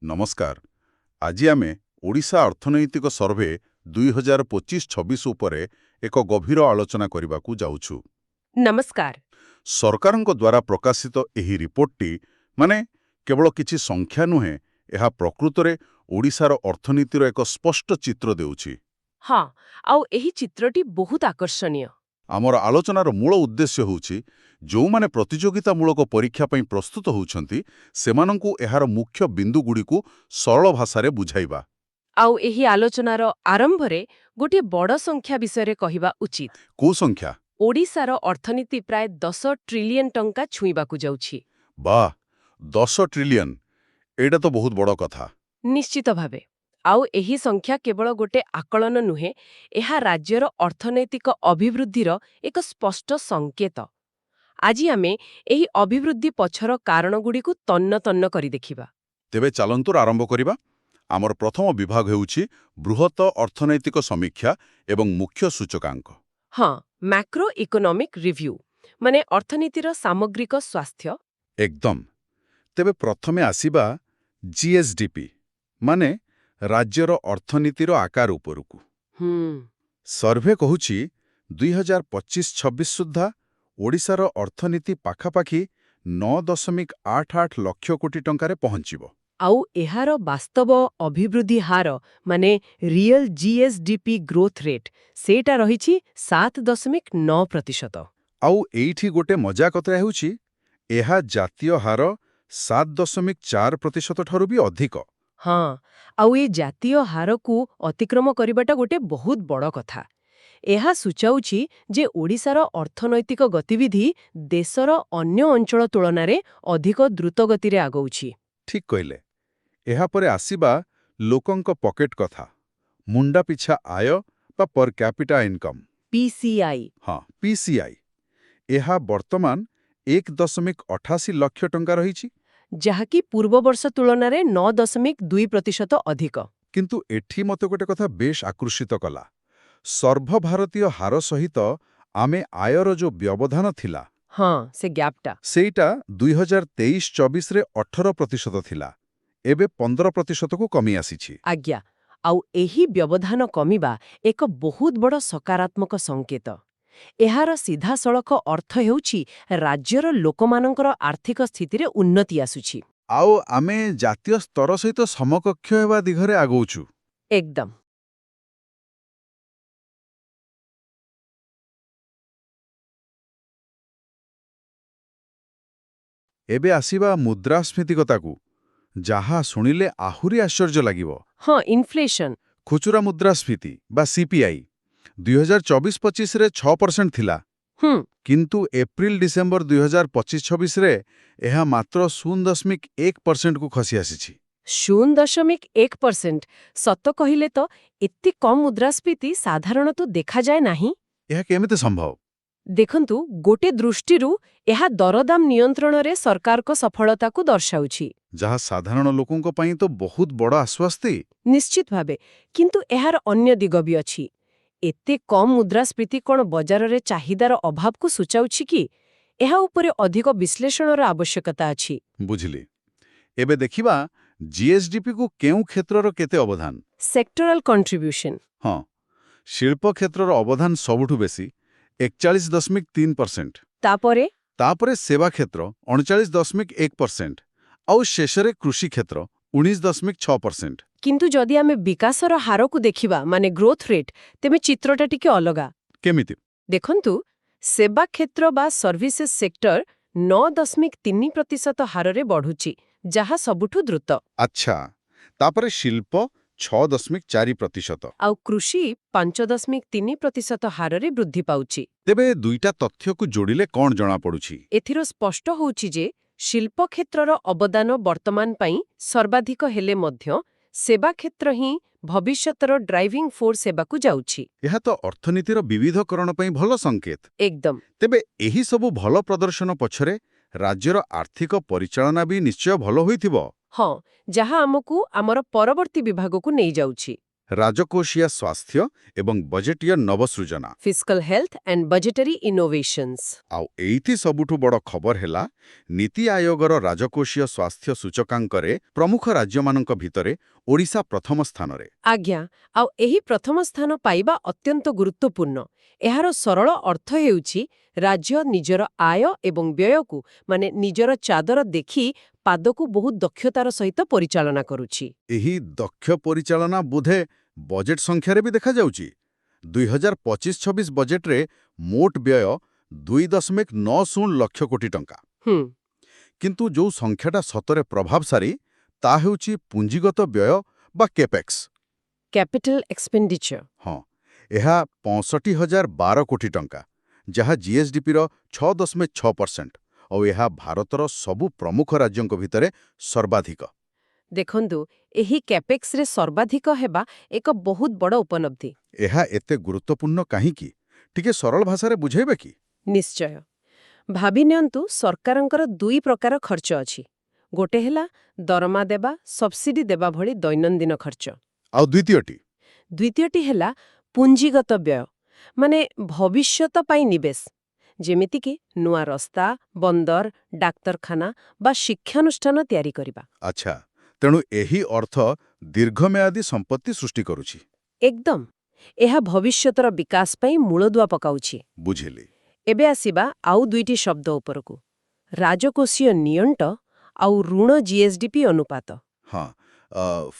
ନମସ୍କାର। ଆଜି ଆମେ ଓଡ଼ିଶା ଅର୍ଥନୈତିକ ସର୍ଭେ 2025-26 ଉପରେ ଏକ ଗଭୀର ଆଲୋଚନା କରିବାକୁ ଯାଉଛୁ। ନମସ୍କାର। ସରକାରଙ୍କ ଦ୍ୱାରା ପ୍ରକାଶିତ ଏହି ରିପୋର୍ଟଟି ମାନେ କେବଳ କିଛି ସଂଖ୍ୟା ନୁହେଁ, ଏହା ପ୍ରକୃତରେ ଓଡ଼ିଶାର ଅର୍ଥନୀତିର ଏକ ସ୍ପଷ୍ଟ ଚିତ୍ର ଦେଉଛି। ହଁ, ଆଉ ଏହି ଚିତ୍ରଟି ବହୁତ ଆକର୍ଷଣୀୟ। ଆମର ଆଲୋଚନାର ମୂଳ ଉଦ୍ଦେଶ୍ୟ ହେଉଛି ଯେଉଁମାନେ ପ୍ରତିଯୋଗିତାମୂଳକ ପରୀକ୍ଷା ପାଇଁ ପ୍ରସ୍ତୁତ ହେଉଛନ୍ତି ସେମାନଙ୍କୁ ଏହାର ମୁଖ୍ୟ ବିନ୍ଦୁଗୁଡ଼ିକୁ ସରଳ ଭାଷାରେ ବୁଝାଇବା। ଆଉ ଏହି ଆଲୋଚନାର ଆରମ୍ଭରେ ଗୋଟିଏ ବଡ଼ ସଂଖ୍ୟା ବିଷୟରେ କହିବା ଉଚିତ। କୋଉ ସଂଖ୍ୟା? ଓଡ଼ିଶାର ଅର୍ଥନୀତି ପ୍ରାୟ 10 ଟ୍ରିଲିୟନ ଟଙ୍କା ଛୁଇଁବାକୁ ଯାଉଛି। ବାଃ, 10 ଟ୍ରିଲିୟନ! ଏଇଟା ତ ବହୁତ ବଡ଼ କଥା। ନିଶ୍ଚିତ ଭାବେ। ଆଉ ଏହି ସଂଖ୍ୟା କେବଳ ଗୋଟେ ଆକଳନ ନୁହେଁ, ଏହା ରାଜ୍ୟର ଅର୍ଥନୈତିକ ଅଭିବୃଦ୍ଧିର ଏକ ସ୍ପଷ୍ଟ ସଂକେତ। ଆଜି ଆମେ ଏହି ଅଭିବୃଦ୍ଧି ପଛର କାରଣଗୁଡ଼ିକୁ ତନ୍ନ ତନ୍ନ କରି ଦେଖିବା। ତେବେ ଚାଲନ୍ତୁ ଆରମ୍ଭ କରିବା। ଆମର ପ୍ରଥମ ବିଭାଗ ହେଉଛି ବୃହତ ଅର୍ଥନୈତିକ ସମୀକ୍ଷା ଏବଂ ମୁଖ୍ୟ ସୂଚକାଙ୍କ। ହଁ, ମ୍ୟାକ୍ରୋ ଇକୋନୋମିକ୍ ରିଭ୍ୟୁ ମାନେ ଅର୍ଥନୀତିର ସାମଗ୍ରିକ ସ୍ୱାସ୍ଥ୍ୟ। ଏକଦମ। ତେବେ ପ୍ରଥମେ ଆସିବା ଜିଏସ୍ଡିପି ମାନେ ରାଜ୍ୟର ଅର୍ଥନୀତିର ଆକାର ଉପରକୁ। ସର୍ଭେ କହୁଛି 2025-26 ସୁଦ୍ଧା ଓଡ଼ିଶାର ଅର୍ଥନୀତି ପାଖାପାଖି 9.88 ଲକ୍ଷ କୋଟି ଟଙ୍କାରେ ପହଞ୍ଚିବ। ଆଉ ଏହାର ବାସ୍ତବ ଅଭିବୃଦ୍ଧି ହାର ମାନେ ରିଏଲ୍ ଜିଏସ୍ଡିପି ଗ୍ରୋଥ୍ ରେଟ୍ ସେଇଟା ରହିଛି 7.9%। ଆଉ ଏଇଠି ଗୋଟେ ମଜା କଥା ହେଉଛି ଏହା ଜାତୀୟ ହାର 7.4% ଠାରୁ ବି ଅଧିକ। ହଁ, ଆଉ ଏ ଜାତୀୟ ହାରକୁ ଅତିକ୍ରମ କରିବାଟା ଗୋଟେ ବହୁତ ବଡ଼ କଥା। ଏହା ସୂଚାଉଛି ଯେ ଓଡ଼ିଶାର ଅର୍ଥନୈତିକ ଗତିବିଧି ଦେଶର ଅନ୍ୟ ଅଞ୍ଚଳ ତୁଳନାରେ ଅଧିକ ଦ୍ରୁତ ଗତିରେ ଆଗଉଛି। ଠିକ୍ କହିଲେ। ଏହାପରେ ଆସିବା ଲୋକଙ୍କ ପକେଟ୍ କଥା। ମୁଣ୍ଡା ପିଛା ଆୟ ବା ପର୍ କ୍ୟାପିଟା ଇନକମ୍। ପିସିଆଇ। ହଁ, ପିସିଆଇ। ଏହା ବର୍ତ୍ତମାନ 1.88 ଲକ୍ଷ ଟଙ୍କା ରହିଛି। ଯାହାକି ପୂର୍ବବର୍ଷ ତୁଳନାରେ 9.2% ଅଧିକ। କିନ୍ତୁ ଏଠି ମୋତେ ଗୋଟେ କଥା ବେଶ୍ ଆକର୍ଷିତ କଲା। ସର୍ବଭାରତୀୟ ହାର ସହିତ ଆମେ ଆୟର ଯୋଉ ବ୍ୟବଧାନ ଥିଲା ହଁ, ସେ ଗ୍ୟାପ୍ଟା। ସେଇଟା 2023-24ରେ 18% ଥିଲା। ଏବେ 15%କୁ କମି ଆସିଛି। ଆଜ୍ଞା, ଆଉ ଏହି ବ୍ୟବଧାନ କମିବା ଏକ ବହୁତ ବଡ଼ ସକାରାତ୍ମକ ସଂକେତ। ଏହାର ସିଧାସଳଖ ଅର୍ଥ ହେଉଛି ରାଜ୍ୟର ଲୋକମାନଙ୍କର ଆର୍ଥିକ ସ୍ଥିତିରେ ଉନ୍ନତି ଆସୁଛି। ଆଉ ଆମେ ଜାତୀୟ ସ୍ତର ସହିତ ସମକକ୍ଷ ହେବା ଦିଗରେ ଆଗଉଛୁ। ଏକଦମ। ଏବେ ଆସିବା ମୁଦ୍ରାସ୍ଫୀତି କଥାକୁ, ଯାହା ଶୁଣିଲେ ଆହୁରି ଆଶ୍ଚର୍ଯ୍ୟ ଲାଗିବ। ହଁ, ଇନଫ୍ଲେସନ୍। ଖୁଚୁରା ମୁଦ୍ରାସ୍ଫୀତି ବା ସିପିଆଇ 2024-25ରେ 6% ଥିଲା। କିନ୍ତୁ ଏପ୍ରିଲ-ଡିସେମ୍ବର 2025-26ରେ ଏହା ମାତ୍ର 0.1%କୁ ଖସି ଆସିଛି। 0.1%। ସତ କହିଲେ ତ ଏତେ କମ୍ ମୁଦ୍ରାସ୍ଫୀତି ସାଧାରଣତଃ ଦେଖାଯାଏ ନାହିଁ। ଏହା କେମିତି ସମ୍ଭବ? ଦେଖନ୍ତୁ, ଗୋଟେ ଦୃଷ୍ଟିରୁ ଏହା ଦରଦାମ ନିୟନ୍ତ୍ରଣରେ ସରକାରଙ୍କ ସଫଳତାକୁ ଦର୍ଶାଉଛି। ଯାହା ସାଧାରଣ ଲୋକଙ୍କ ପାଇଁ ତ ବହୁତ ବଡ଼ ଆଶ୍ୱସ୍ତି। ନିଶ୍ଚିତ ଭାବେ। କିନ୍ତୁ ଏହାର ଅନ୍ୟ ଦିଗ ବି ଅଛି। ଏତେ କମ୍ ମୁଦ୍ରାସ୍ଫୀତି କ'ଣ ବଜାରରେ ଚାହିଦାର ଅଭାବକୁ ସୂଚାଉଛି କି? ଏହା ଉପରେ ଅଧିକ ବିଶ୍ଳେଷଣର ଆବଶ୍ୟକତା ଅଛି। ବୁଝିଲି। ଏବେ ଦେଖିବା ଜିଏସ୍ଡିପିକୁ କେଉଁ କ୍ଷେତ୍ରର କେତେ ଅବଦାନ। Sectoral contribution. ହଁ, ଶିଳ୍ପ କ୍ଷେତ୍ରର ଅବଦାନ ସବୁଠୁ ବେଶି 41.3%। ତାପରେ ସେବା କ୍ଷେତ୍ର 39.1%। ଆଉ ଶେଷରେ କୃଷି କ୍ଷେତ୍ର 19.6%। କିନ୍ତୁ ଯଦି ଆମେ ବିକାଶର ହାରକୁ ଦେଖିବା ମାନେ ଗ୍ରୋଥ୍ ରେଟ୍, ତେବେ ଚିତ୍ରଟା ଟିକେ ଅଲଗା। କେମିତି? ଦେଖନ୍ତୁ, ସେବା କ୍ଷେତ୍ର ବା ସର୍ଭିସେସ୍ ସେକ୍ଟର 9.3% ହାରରେ ବଢ଼ୁଛି, ଯାହା ସବୁଠୁ ଦ୍ରୁତ। ଆଚ୍ଛା, ତାପରେ ଶିଳ୍ପ 6.4%। ଆଉ କୃଷି 5.3% ହାରରେ ବୃଦ୍ଧି ପାଉଛି। ତେବେ ଦୁଇଟା ତଥ୍ୟକୁ ଯୋଡ଼ିଲେ କ'ଣ ଜଣାପଡ଼ୁଛି? ଏଥିରୁ ସ୍ପଷ୍ଟ ହେଉଛି ଯେ ଶିଳ୍ପ କ୍ଷେତ୍ରର ଅବଦାନ ବର୍ତ୍ତମାନ ପାଇଁ ସର୍ବାଧିକ ହେଲେ ମଧ୍ୟ ସେବା କ୍ଷେତ୍ର ହିଁ ଭବିଷ୍ୟତର ଡ୍ରାଇଭିଂ ଫୋର୍ସ ହେବାକୁ ଯାଉଛି। ଏହା ତ ଅର୍ଥନୀତିର ବିବିଧକରଣ ପାଇଁ ଭଲ ସଂକେତ। ଏକଦମ। ତେବେ ଏହି ସବୁ ଭଲ ପ୍ରଦର୍ଶନ ପଛରେ ରାଜ୍ୟର ଆର୍ଥିକ ପରିଚାଳନା ବି ନିଶ୍ଚୟ ଭଲ ହୋଇଥିବ। ହଁ, ଯାହା ଆମକୁ ଆମର ପରବର୍ତ୍ତୀ ବିଭାଗକୁ ନେଇଯାଉଛି। ରାଜକୋଷୀୟ ସ୍ୱାସ୍ଥ୍ୟ ଏବଂ ବଜେଟୀୟ ନବସୃଜନା। Fiscal health and budgetary innovations. ଆଉ ଏଇଥି ସବୁଠୁ ବଡ଼ ଖବର ହେଲା ନୀତି ଆୟୋଗର ରାଜକୋଷୀୟ ସ୍ୱାସ୍ଥ୍ୟ ସୂଚକାଙ୍କରେ ପ୍ରମୁଖ ରାଜ୍ୟମାନଙ୍କ ଭିତରେ ଓଡ଼ିଶା ପ୍ରଥମ ସ୍ଥାନରେ। ଆଜ୍ଞା, ଆଉ ଏହି ପ୍ରଥମ ସ୍ଥାନ ପାଇବା ଅତ୍ୟନ୍ତ ଗୁରୁତ୍ୱପୂର୍ଣ୍ଣ। ଏହାର ସରଳ ଅର୍ଥ ହେଉଛି ରାଜ୍ୟ ନିଜର ଆୟ ଏବଂ ବ୍ୟୟକୁ ନିଜର ଚାଦର ଦେଖି ପାଦକୁ ବହୁତ ଦକ୍ଷତାର ସହିତ ପରିଚାଳନା କରୁଛି। ଏହି ଦକ୍ଷ ପରିଚାଳନା ବୋଧେ ବଜେଟ୍ ସଂଖ୍ୟାରେ ବି ଦେଖାଯାଉଛି। 2025-26 ବଜେଟ୍ରେ ମୋଟ ବ୍ୟୟ 2.90 ଲକ୍ଷ କୋଟି ଟଙ୍କା। କିନ୍ତୁ ଯୋଉ ସଂଖ୍ୟାଟା ସତରେ ପ୍ରଭାବଶାଳୀ ତାହା ହେଉଛି ପୁଞ୍ଜିଗତ ବ୍ୟୟ ବା କେପେକ୍ସ। Capital expenditure. ହଁ, ଏହା 65,012 କୋଟି ଟଙ୍କା, ଯାହା ଜିଏସ୍ଡିପିର 6.6%, ଆଉ ଏହା ଭାରତର ସବୁ ପ୍ରମୁଖ ରାଜ୍ୟଙ୍କ ଭିତରେ ସର୍ବାଧିକ। ଦେଖନ୍ତୁ, ଏହି କ୍ୟାପେକ୍ସରେ ସର୍ବାଧିକ ହେବା ଏକ ବହୁତ ବଡ଼ ଉପଲବ୍ଧି। ଏହା ଏତେ ଗୁରୁତ୍ୱପୂର୍ଣ୍ଣ କାହିଁକି? ଟିକେ ସରଳ ଭାଷାରେ ବୁଝେଇବେ କି? ନିଶ୍ଚୟ। ଭାବିନିଅନ୍ତୁ, ସରକାରଙ୍କର ଦୁଇ ପ୍ରକାର ଖର୍ଚ୍ଚ ଅଛି। ଗୋଟେ ହେଲା ଦରମା ଦେବା, ସବସିଡି ଦେବା ଭଳି ଦୈନନ୍ଦିନ ଖର୍ଚ୍ଚ। ଆଉ ଦ୍ୱିତୀୟଟି? ଦ୍ୱିତୀୟଟି ହେଲା ପୁଞ୍ଜିଗତ ବ୍ୟୟ, ଭବିଷ୍ୟତ ପାଇଁ ନିବେଶ, ଯେମିତିକି ନୂଆ ରାସ୍ତା, ବନ୍ଦର, ଡାକ୍ତରଖାନା ବା ଶିକ୍ଷାନୁଷ୍ଠାନ ତିଆରି କରିବା। ଆଚ୍ଛା, ତେଣୁ ଏହି ଅର୍ଥ ଦୀର୍ଘମେୟାଦୀ ସମ୍ପତ୍ତି ସୃଷ୍ଟି କରୁଛି। ଏକଦମ। ଏହା ଭବିଷ୍ୟତର ବିକାଶ ପାଇଁ ମୂଳଦୁଆ ପକାଉଛି। ବୁଝିଲି। ଏବେ ଆସିବା ଆଉ ଦୁଇଟି ଶବ୍ଦ ଉପରକୁ, ରାଜକୋଷୀୟ ନିଅଣ୍ଟ ଆଉ ଋଣ ଜିଏସ୍ଡିପି ଅନୁପାତ। ହଁ,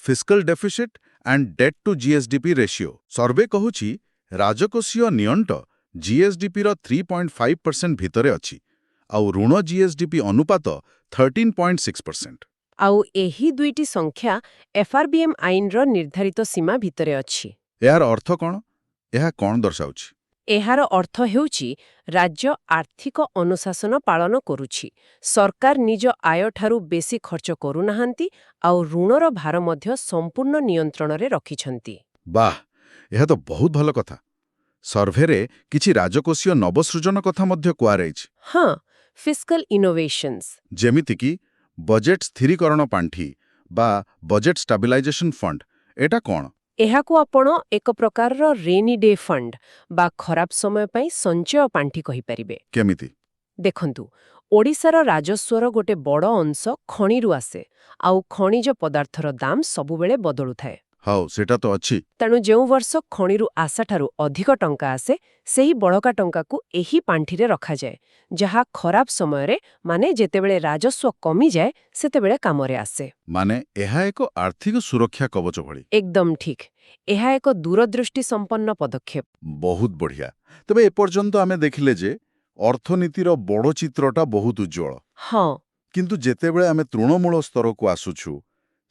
fiscal deficit and debt to GSDP ratio. Survey କହୁଛି ରାଜକୋଷୀୟ ନିଅଣ୍ଟ ଜିଏସ୍ଡିପିର 3.5% ଭିତରେ ଅଛି, ଆଉ ଋଣ ଜିଏସ୍ଡିପି ଅନୁପାତ 13.6%। ଆଉ ଏହି ଦୁଇଟି ସଂଖ୍ୟା ଏଫ୍ଆର୍ବିଏମ୍ ଆଇନର ନିର୍ଦ୍ଧାରିତ ସୀମା ଭିତରେ ଅଛି। ଏହାର ଅର୍ଥ କ'ଣ? ଏହା କ'ଣ ଦର୍ଶାଉଛି? ଏହାର ଅର୍ଥ ହେଉଛି ରାଜ୍ୟ ଆର୍ଥିକ ଅନୁଶାସନ ପାଳନ କରୁଛି। ସରକାର ନିଜ ଆୟଠାରୁ ବେଶି ଖର୍ଚ୍ଚ କରୁନାହାନ୍ତି, ଆଉ ଋଣର ଭାର ମଧ୍ୟ ସମ୍ପୂର୍ଣ୍ଣ ନିୟନ୍ତ୍ରଣରେ ରଖିଛନ୍ତି। ବାଃ, ଏହା ତ ବହୁତ ଭଲ କଥା। ସର୍ଭେରେ କିଛି ରାଜକୋଷୀୟ ନବସୃଜନ କଥା ମଧ୍ୟ କୁହାଯାଇଛି। ହଁ, ଫିସ୍କାଲ ଇନୋଭେସନ୍ସ। ଯେମିତିକି ବଜେଟ୍ ସ୍ଥିରୀକରଣ ପାଣ୍ଠି ବା ବଜେଟ୍ ଷ୍ଟାବିଲାଇଜେସନ୍ ଫଣ୍ଡ। ଏଟା କ'ଣ? ଏହାକୁ ଆପଣ ଏକ ପ୍ରକାରର ରେନି ଡେ ଫଣ୍ଡ ବା ଖରାପ ସମୟ ପାଇଁ ସଞ୍ଚୟ ପାଣ୍ଠି କହିପାରିବେ। କେମିତି? ଦେଖନ୍ତୁ, ଓଡ଼ିଶାର ରାଜସ୍ୱର ଗୋଟେ ବଡ଼ ଅଂଶ ଖଣିରୁ ଆସେ, ଆଉ ଖଣିଜ ପଦାର୍ଥର ଦାମ ସବୁବେଳେ ବଦଳୁଥାଏ। ହଉ, ସେଟା ତ ଅଛି। ତେଣୁ ଯେଉଁ ବର୍ଷ ଖଣିରୁ ଆଶାଠାରୁ ଅଧିକ ଟଙ୍କା ଆସେ, ସେହି ବଳକା ଟଙ୍କାକୁ ଏହି ପାଣ୍ଠିରେ ରଖାଯାଏ, ଯାହା ଖରାପ ସମୟରେ, ଯେତେବେଳେ ରାଜସ୍ୱ କମିଯାଏ, ସେତେବେଳେ କାମରେ ଆସେ। ଏହା ଏକ ଆର୍ଥିକ ସୁରକ୍ଷା କବଚ ଭଳି। ଏକଦମ ଠିକ୍। ଏହା ଏକ ଦୂରଦୃଷ୍ଟି ସମ୍ପନ୍ନ ପଦକ୍ଷେପ। ବହୁତ ବଢ଼ିଆ। ତେବେ ଏପର୍ଯ୍ୟନ୍ତ ଆମେ ଦେଖିଲେ ଯେ ଅର୍ଥନୀତିର ବଡ଼ ଚିତ୍ରଟା ବହୁତ ଉଜ୍ଜ୍ୱଳ। ହଁ। କିନ୍ତୁ ଯେତେବେଳେ ଆମେ ତୃଣମୂଳ ସ୍ତରକୁ ଆସୁଛୁ,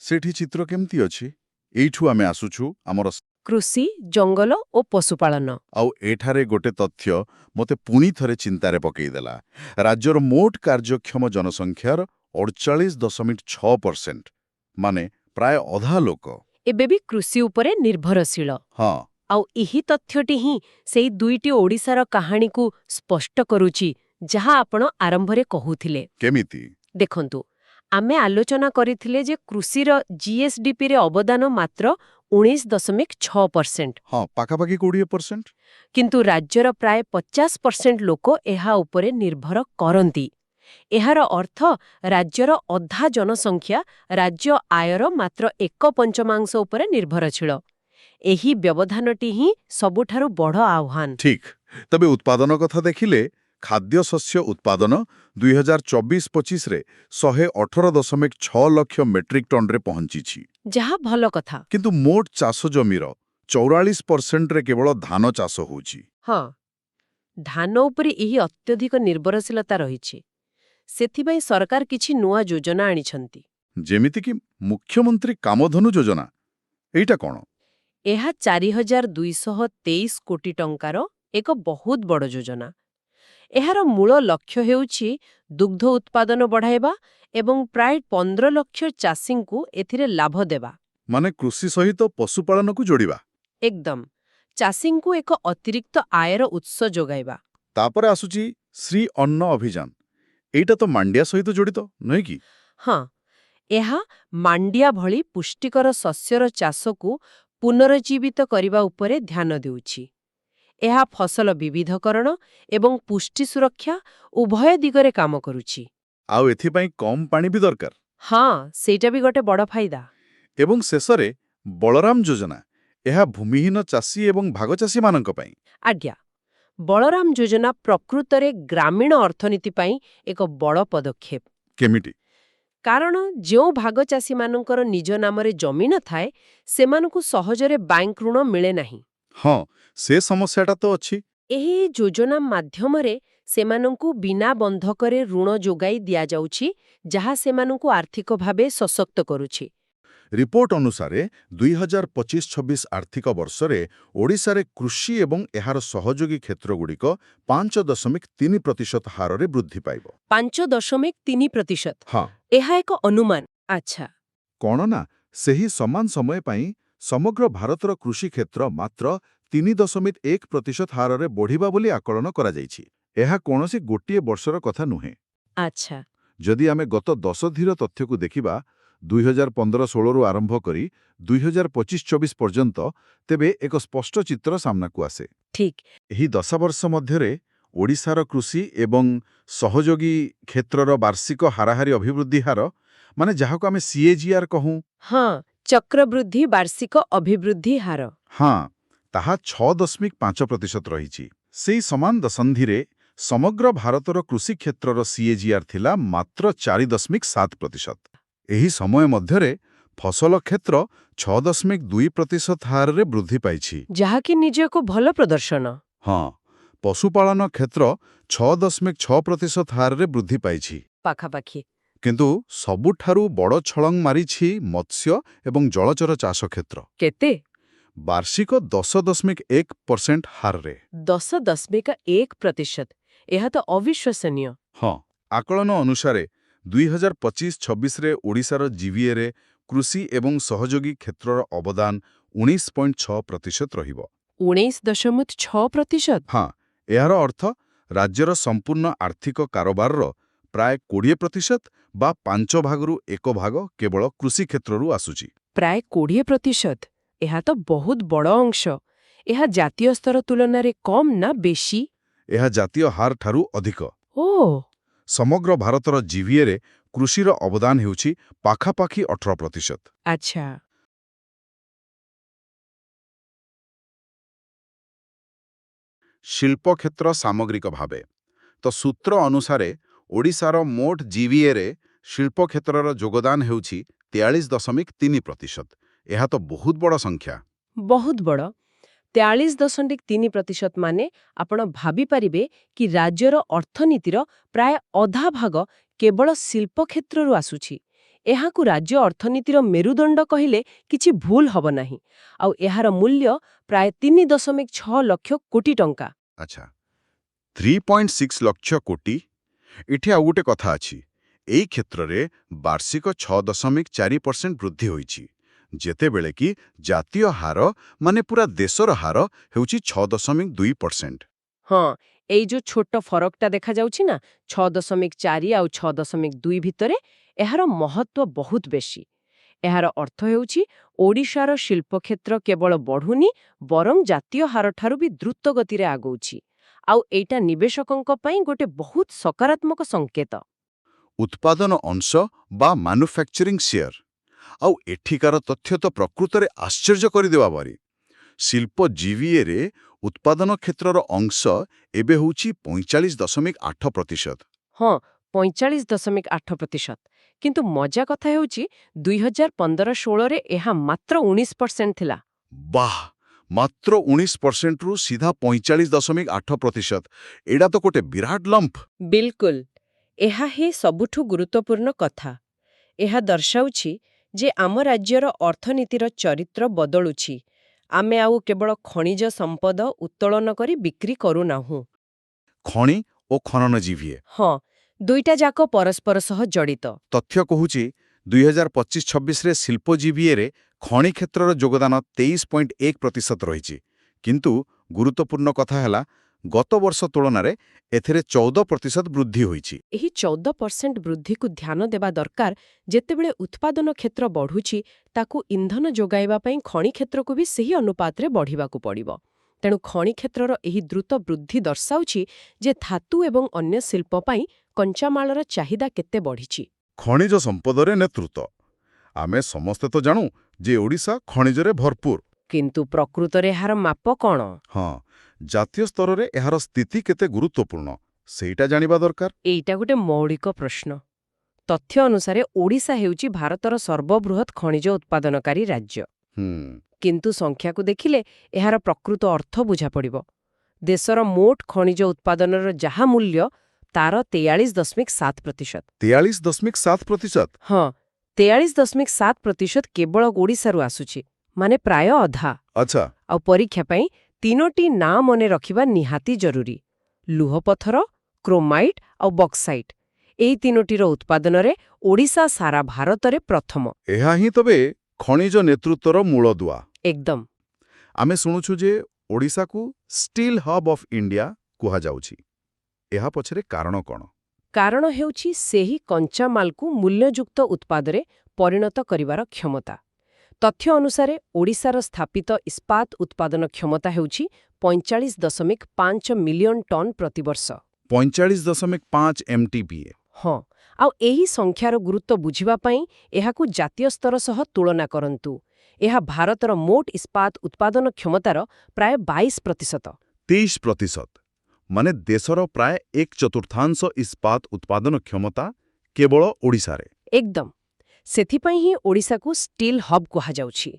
ସେଠି ଚିତ୍ର କେମିତି ଅଛି? ଏଇଠୁ ଆମେ ଆସୁଛୁ ଆମର କୃଷି, ଜଙ୍ଗଲ ଓ ପଶୁପାଳନ। ଆଉ ଏଠାରେ ଗୋଟେ ତଥ୍ୟ ମୋତେ ପୁଣି ଥରେ ଚିନ୍ତାରେ ପକେଇଦେଲା। ରାଜ୍ୟର ମୋଟ କାର୍ଯ୍ୟକ୍ଷମ ଜନସଂଖ୍ୟାର 48.6%, ପ୍ରାୟ ଅଧା ଲୋକ ଏବେ ବି କୃଷି ଉପରେ ନିର୍ଭରଶୀଳ। ହଁ। ଆଉ ଏହି ତଥ୍ୟଟି ହିଁ ସେଇ ଦୁଇଟି ଓଡ଼ିଶାର କାହାଣୀକୁ ସ୍ପଷ୍ଟ କରୁଛି, ଯାହା ଆପଣ ଆରମ୍ଭରେ କହୁଥିଲେ। କେମିତି? ଦେଖନ୍ତୁ, ଆମେ ଆଲୋଚନା କରିଥିଲେ ଯେ କୃଷିର ଜିଏସ୍ଡିପିରେ ଅବଦାନ ମାତ୍ର 19.6%। ହଁ, ପାଖାପାଖି 20%। କିନ୍ତୁ ରାଜ୍ୟର ପ୍ରାୟ 50% ଲୋକ ଏହା ଉପରେ ନିର୍ଭର କରନ୍ତି। ଏହାର ଅର୍ଥ ରାଜ୍ୟର ଅଧା ଜନସଂଖ୍ୟା ରାଜ୍ୟ ଆୟର ମାତ୍ର 1/5 ଉପରେ ନିର୍ଭରଶୀଳ। ଏହି ବ୍ୟବଧାନଟି ହିଁ ସବୁଠାରୁ ବଡ଼ ଆହ୍ୱାନ। ଠିକ୍। ତେବେ ଉତ୍ପାଦନ କଥା ଦେଖିଲେ, ଖାଦ୍ୟଶସ୍ୟ ଉତ୍ପାଦନ 2024-25ରେ 118.6 ଲକ୍ଷ ମେଟ୍ରିକ୍ ଟନରେ ପହଞ୍ଚିଛି। ଯାହା ଭଲ କଥା। କିନ୍ତୁ ମୋଟ ଚାଷ ଜମିର 44%ରେ କେବଳ ଧାନ ଚାଷ ହେଉଛି। ହଁ, ଧାନ ଉପରେ ଏହି ଅତ୍ୟଧିକ ନିର୍ଭରଶୀଳତା ରହିଛି। ସେଥିପାଇଁ ସରକାର କିଛି ନୂଆ ଯୋଜନା ଆଣିଛନ୍ତି। ଯେମିତିକି ମୁଖ୍ୟମନ୍ତ୍ରୀ କାମଧେନୁ ଯୋଜନା। ଏଇଟା କ'ଣ? ଏହା 4,223 କୋଟି ଟଙ୍କାର ଏକ ବହୁତ ବଡ଼ ଯୋଜନା। ଏହାର ମୂଳ ଲକ୍ଷ୍ୟ ହେଉଛି ଦୁଗ୍ଧ ଉତ୍ପାଦନ ବଢ଼ାଇବା ଏବଂ ପ୍ରାୟ 15 ଲକ୍ଷ ଚାଷୀଙ୍କୁ ଏଥିରେ ଲାଭ ଦେବା। କୃଷି ସହିତ ପଶୁପାଳନକୁ ଯୋଡ଼ିବା। ଏକଦମ। ଚାଷୀଙ୍କୁ ଏକ ଅତିରିକ୍ତ ଆୟର ଉତ୍ସ ଯୋଗାଇବା। ତାପରେ ଆସୁଛି ଶ୍ରୀ ଅନ୍ନ ଅଭିଯାନ। ଏଇଟା ତ ମାଣ୍ଡିଆ ସହିତ ଜଡ଼ିତ, ନୁହେଁ କି? ହଁ, ଏହା ମାଣ୍ଡିଆ ଭଳି ପୁଷ୍ଟିକର ଶସ୍ୟର ଚାଷକୁ ପୁନରୁଜ୍ଜୀବିତ କରିବା ଉପରେ ଧ୍ୟାନ ଦେଉଛି। ଏହା ଫସଲ ବିବିଧକରଣ ଏବଂ ପୁଷ୍ଟି ସୁରକ୍ଷା ଉଭୟ ଦିଗରେ କାମ କରୁଛି। ଆଉ ଏଥିପାଇଁ କମ୍ ପାଣି ବି ଦରକାର। ହଁ, ସେଇଟା ବି ଗୋଟେ ବଡ଼ ଫାଇଦା। ଏବଂ ଶେଷରେ ବଳରାମ ଯୋଜନା, ଏହା ଭୂମିହୀନ ଚାଷୀ ଏବଂ ଭାଗଚାଷୀମାନଙ୍କ ପାଇଁ। ଆଜ୍ଞା, ବଳରାମ ଯୋଜନା ପ୍ରକୃତରେ ଗ୍ରାମୀଣ ଅର୍ଥନୀତି ପାଇଁ ଏକ ବଡ଼ ପଦକ୍ଷେପ। କେମିତି? କାରଣ ଯେଉଁ ଭାଗଚାଷୀମାନଙ୍କର ନିଜ ନାମରେ ଜମି ନଥାଏ, ସେମାନଙ୍କୁ ସହଜରେ ବ୍ୟାଙ୍କ ଋଣ ମିଳେ ନାହିଁ। ହଁ, ସେ ସମସ୍ୟାଟା ତ ଅଛି। ଏହି ଯୋଜନା ମାଧ୍ୟମରେ ସେମାନଙ୍କୁ ବିନା ବନ୍ଧକରେ ଋଣ ଯୋଗାଇ ଦିଆଯାଉଛି, ଯାହା ସେମାନଙ୍କୁ ଆର୍ଥିକ ଭାବେ ସଶକ୍ତ କରୁଛି। ରିପୋର୍ଟ ଅନୁସାରେ 2025-26 ଆର୍ଥିକ ବର୍ଷରେ ଓଡ଼ିଶାରେ କୃଷି ଏବଂ ଏହାର ସହଯୋଗୀ କ୍ଷେତ୍ରଗୁଡ଼ିକ 5.3% ହାରରେ ବୃଦ୍ଧି ପାଇବ। 5.3%। ହଁ, ଏହା ଏକ ଅନୁମାନ। ଆଚ୍ଛା। କ'ଣ ନା ସେହି ସମାନ ସମୟ ପାଇଁ ସମଗ୍ର ଭାରତର କୃଷି କ୍ଷେତ୍ର ମାତ୍ର 3.1% ହାରରେ ବଢ଼ିବା ବୋଲି ଆକଳନ କରାଯାଇଛି। ଏହା କୌଣସି ଗୋଟିଏ ବର୍ଷର କଥା ନୁହେଁ। ଆଚ୍ଛା। ଯଦି ଆମେ ଗତ 10 ଧୀର ତଥ୍ୟକୁ ଦେଖିବା, 2015-16ରୁ ଆରମ୍ଭ କରି 2025-24 ପର୍ଯ୍ୟନ୍ତ, ତେବେ ଏକ ସ୍ପଷ୍ଟ ଚିତ୍ର ସାମ୍ନାକୁ ଆସେ। ଠିକ୍। ଏହି 10 ବର୍ଷ ମଧ୍ୟରେ ଓଡ଼ିଶାର କୃଷି ଏବଂ ସହଯୋଗୀ କ୍ଷେତ୍ରର ବାର୍ଷିକ ହାରାହାରି ଅଭିବୃଦ୍ଧି ହାର, ମାନେ ଯାହାକୁ ଆମେ CAGR କହୁଁ, ହଁ, ଚକ୍ରବୃଦ୍ଧି ବାର୍ଷିକ ଅଭିବୃଦ୍ଧି ହାର। ହଁ, ତାହା 6.5% ରହିଛି। ସେହି ସମାନ ଦଶନ୍ଧିରେ ସମଗ୍ର ଭାରତର କୃଷି କ୍ଷେତ୍ରର CAGR ଥିଲା ମାତ୍ର 4.7%। ଏହି ସମୟ ମଧ୍ୟରେ ଫସଲ କ୍ଷେତ୍ର 6.2% ହାରରେ ବୃଦ୍ଧି ପାଇଛି। ଯାହାକି ନିଜେ ଏକ ଭଲ ପ୍ରଦର୍ଶନ। ହଁ, ପଶୁପାଳନ କ୍ଷେତ୍ର 6.6% ହାରରେ ବୃଦ୍ଧି ପାଇଛି। ପାଖାପାଖି। କିନ୍ତୁ ସବୁଠାରୁ ବଡ଼ ଛଳଙ୍ଗ ମାରିଛି ମତ୍ସ୍ୟ ଏବଂ ଜଳଚର ଚାଷ କ୍ଷେତ୍ର। କେତେ? ବାର୍ଷିକ 10.1% ହାରରେ। 10.1%। ଏହା ତ ଅବିଶ୍ୱସନୀୟ। ହଁ, ଆକଳନ ଅନୁସାରେ 2025-26ରେ ଓଡ଼ିଶାର GVAରେ କୃଷି ଏବଂ ସହଯୋଗୀ କ୍ଷେତ୍ରର ଅବଦାନ 19.6% ରହିବ। 19.6%? ହଁ, ଏହାର ଅର୍ଥ ରାଜ୍ୟର ସମ୍ପୂର୍ଣ୍ଣ ଆର୍ଥିକ କାରବାରର ପ୍ରାୟ 20% ବା 5 ଭାଗରୁ 1 ଭାଗ କେବଳ କୃଷି କ୍ଷେତ୍ରରୁ ଆସୁଛି। ପ୍ରାୟ 20%? ଏହା ତ ବହୁତ ବଡ଼ ଅଂଶ। ଏହା ଜାତୀୟ ସ୍ତର ତୁଳନାରେ କମ୍ ନା ବେଶୀ? ଏହା ଜାତୀୟ ହାର ଠାରୁ ଅଧିକ। ଓଃ। ସମଗ୍ର ଭାରତର GVAରେ କୃଷିର ଅବଦାନ ହେଉଛି ପାଖାପାଖି 18%। ଆଚ୍ଛା। ଶିଳ୍ପକ୍ଷେତ୍ର ସାମଗ୍ରିକ ଭାବେ ତ ସୂତ୍ର ଅନୁସାରେ ଓଡ଼ିଶାର ମୋଟ GVAରେ ଶିଳ୍ପକ୍ଷେତ୍ରର ଯୋଗଦାନ ହେଉଛି 43.3%। ଏହା ତ ବହୁତ ବଡ଼ ସଂଖ୍ୟା। ବହୁତ ବଡ଼। 43.3% ମାନେ ଆପଣ ଭାବିପାରିବେ କି ରାଜ୍ୟର ଅର୍ଥନୀତିର ପ୍ରାୟ ଅଧା ଭାଗ କେବଳ ଶିଳ୍ପ କ୍ଷେତ୍ରରୁ ଆସୁଛି। ଏହାକୁ ରାଜ୍ୟ ଅର୍ଥନୀତିର ମେରୁଦଣ୍ଡ କହିଲେ କିଛି ଭୁଲ ହେବ ନାହିଁ। ଆଉ ଏହାର ମୂଲ୍ୟ ପ୍ରାୟ 3.6 ଲକ୍ଷ କୋଟି ଟଙ୍କା। ଆଚ୍ଛା, 3.6 ଲକ୍ଷ କୋଟି। ଏଠି ଆଉ ଗୋଟେ କଥା ଅଛି। ଏହି କ୍ଷେତ୍ରରେ ବାର୍ଷିକ 6.4% ବୃଦ୍ଧି ହୋଇଛି, ଯେତେବେଳେ କି ଜାତୀୟ ହାର, ମାନେ ପୁରା ଦେଶର ହାର, ହେଉଛି 6.2%। ହଁ, ଏଇ ଯୋଉ ଛୋଟ ଫରକଟା ଦେଖାଯାଉଛି ନା, 6.4 ଆଉ 6.2 ଭିତରେ, ଏହାର ମହତ୍ତ୍ୱ ବହୁତ ବେଶୀ। ଏହାର ଅର୍ଥ ହେଉଛି ଓଡ଼ିଶାର ଶିଳ୍ପକ୍ଷେତ୍ର କେବଳ ବଢ଼ୁନି, ବରଂ ଜାତୀୟ ହାରଠାରୁ ବି ଦ୍ରୁତ ଗତିରେ ଆଗଉଛି। ଆଉ ଏଇଟା ନିବେଶକଙ୍କ ପାଇଁ ଗୋଟେ ବହୁତ ସକାରାତ୍ମକ ସଂକେତ। ଉତ୍ପାଦନ ଅଂଶ ବା ମାନୁଫ୍ୟାକ୍ଚରିଂ ସେୟାର। ଆଉ ଏଠିକାର ତଥ୍ୟ ତ ପ୍ରକୃତରେ ଆଶ୍ଚର୍ଯ୍ୟ କରିଦେବା ପରି। ଶିଳ୍ପ GVAରେ ଉତ୍ପାଦନ କ୍ଷେତ୍ରର ଅଂଶ ଏବେ ହେଉଛି 45.8%। ହଁ, 45.8%। କିନ୍ତୁ ମଜା କଥା ହେଉଛି 2015-16ରେ ଏହା ମାତ୍ର 19% ଥିଲା। ବାଃ, ମାତ୍ର 19%ରୁ ସିଧା 45.8%। ଏଇଟା ତ ଗୋଟେ ବିରାଟ ଲମ୍ପ। ବିଲକୁଲ। ଏହା ହିଁ ସବୁଠୁ ଗୁରୁତ୍ୱପୂର୍ଣ୍ଣ କଥା। ଏହା ଦର୍ଶାଉଛି ଯେ ଆମ ରାଜ୍ୟର ଅର୍ଥନୀତିର ଚରିତ୍ର ବଦଳୁଛି। ଆମେ ଆଉ କେବଳ ଖଣିଜ ସମ୍ପଦ ଉତ୍ତୋଳନ କରି ବିକ୍ରି କରୁନାହୁଁ। ଖଣି ଓ ଖନନ GVA। ହଁ, ଦୁଇଟା ଯାକ ପରସ୍ପର ସହ ଜଡ଼ିତ। ତଥ୍ୟ କହୁଛି 2025-26ରେ ଶିଳ୍ପ GVAରେ ଖଣି କ୍ଷେତ୍ରର ଯୋଗଦାନ 23.1% ରହିଛି। କିନ୍ତୁ ଗୁରୁତ୍ୱପୂର୍ଣ୍ଣ କଥା ହେଲା, ଗତ ବର୍ଷ ତୁଳନାରେ ଏଥିରେ 14% ବୃଦ୍ଧି ହୋଇଛି। ଏହି 14% ବୃଦ୍ଧିକୁ ଧ୍ୟାନ ଦେବା ଦରକାର। ଯେତେବେଳେ ଉତ୍ପାଦନ କ୍ଷେତ୍ର ବଢ଼ୁଛି, ତାକୁ ଇନ୍ଧନ ଯୋଗାଇବା ପାଇଁ ଖଣି କ୍ଷେତ୍ରକୁ ବି ସେହି ଅନୁପାତରେ ବଢ଼ିବାକୁ ପଡ଼ିବ। ତେଣୁ ଖଣି କ୍ଷେତ୍ରର ଏହି ଦ୍ରୁତ ବୃଦ୍ଧି ଦର୍ଶାଉଛି ଯେ ଧାତୁ ଏବଂ ଅନ୍ୟ ଶିଳ୍ପ ପାଇଁ କଞ୍ଚାମାଳର ଚାହିଦା କେତେ ବଢ଼ିଛି। ଖଣିଜ ସମ୍ପଦରେ ନେତୃତ୍ୱ। ଆମେ ସମସ୍ତେ ତ ଜାଣୁ ଯେ ଓଡ଼ିଶା ଖଣିଜରେ ଭରପୁର। କିନ୍ତୁ ପ୍ରକୃତରେ ଏହାର ମାପ କ'ଣ? ହଁ, ଜାତୀୟ ସ୍ତରରେ ଏହାର ସ୍ଥିତି କେତେ ଗୁରୁତ୍ୱପୂର୍ଣ୍ଣ ସେଇଟା ଜାଣିବା ଦରକାର। ଏଇଟା ଗୋଟେ ମୌଳିକ ପ୍ରଶ୍ନ। ତଥ୍ୟ ଅନୁସାରେ ଓଡ଼ିଶା ହେଉଛି ଭାରତର ସର୍ବବୃହତ୍ ଖଣିଜ ଉତ୍ପାଦନକାରୀ ରାଜ୍ୟ। କିନ୍ତୁ ସଂଖ୍ୟାକୁ ଦେଖିଲେ ଏହାର ପ୍ରକୃତ ଅର୍ଥ ବୁଝାପଡ଼ିବ। ଦେଶର ମୋଟ ଖଣିଜ ଉତ୍ପାଦନର ଯାହା ମୂଲ୍ୟ, ତାର 43.7%। 43.7%? ହଁ, 43.7% କେବଳ ଓଡ଼ିଶାରୁ ଆସୁଛି, ମାନେ ପ୍ରାୟ ଅଧା। ଆଚ୍ଛା। ଆଉ ପରୀକ୍ଷା ପାଇଁ 3ଟି ନାଁ ମନେ ରଖିବା ନିହାତି ଜରୁରୀ: ଲୁହପଥର, କ୍ରୋମାଇଟ୍ ଆଉ ବକ୍ସାଇଟ୍। ଏହି 3ଟିର ଉତ୍ପାଦନରେ ଓଡ଼ିଶା ସାରା ଭାରତରେ ପ୍ରଥମ। ଏହା ହିଁ ତେବେ ଖଣିଜ ନେତୃତ୍ୱର ମୂଳଦୁଆ। ଏକଦମ। ଆମେ ଶୁଣୁଛୁ ଯେ ଓଡ଼ିଶାକୁ ଷ୍ଟିଲ୍ ହବ୍ ଅଫ୍ ଇଣ୍ଡିଆ କୁହାଯାଉଛି। ଏହା ପଛରେ କାରଣ କ'ଣ? କାରଣ ହେଉଛି ସେହି କଞ୍ଚାମାଲକୁ ମୂଲ୍ୟଯୁକ୍ତ ଉତ୍ପାଦରେ ପରିଣତ କରିବାର କ୍ଷମତା। ତଥ୍ୟ ଅନୁସାରେ ଓଡ଼ିଶାର ସ୍ଥାପିତ ଇସ୍ପାତ ଉତ୍ପାଦନ କ୍ଷମତା ହେଉଛି 45.5 ମିଲିୟନ ଟନ୍ ପ୍ରତିବର୍ଷ। 45.5 MTPA। ହଁ, ଆଉ ଏହି ସଂଖ୍ୟାର ଗୁରୁତ୍ୱ ବୁଝିବା ପାଇଁ ଏହାକୁ ଜାତୀୟ ସ୍ତର ସହ ତୁଳନା କରନ୍ତୁ। ଏହା ଭାରତର ମୋଟ ଇସ୍ପାତ ଉତ୍ପାଦନ କ୍ଷମତାର ପ୍ରାୟ 22%। 23%? ମାନେ ଦେଶର ପ୍ରାୟ 1/4 ଇସ୍ପାତ ଉତ୍ପାଦନ କ୍ଷମତା କେବଳ ଓଡ଼ିଶାରେ। ଏକଦମ। ସେଥିପାଇଁ ହିଁ ଓଡ଼ିଶାକୁ ଷ୍ଟିଲ୍ ହବ୍ କୁହାଯାଉଛି।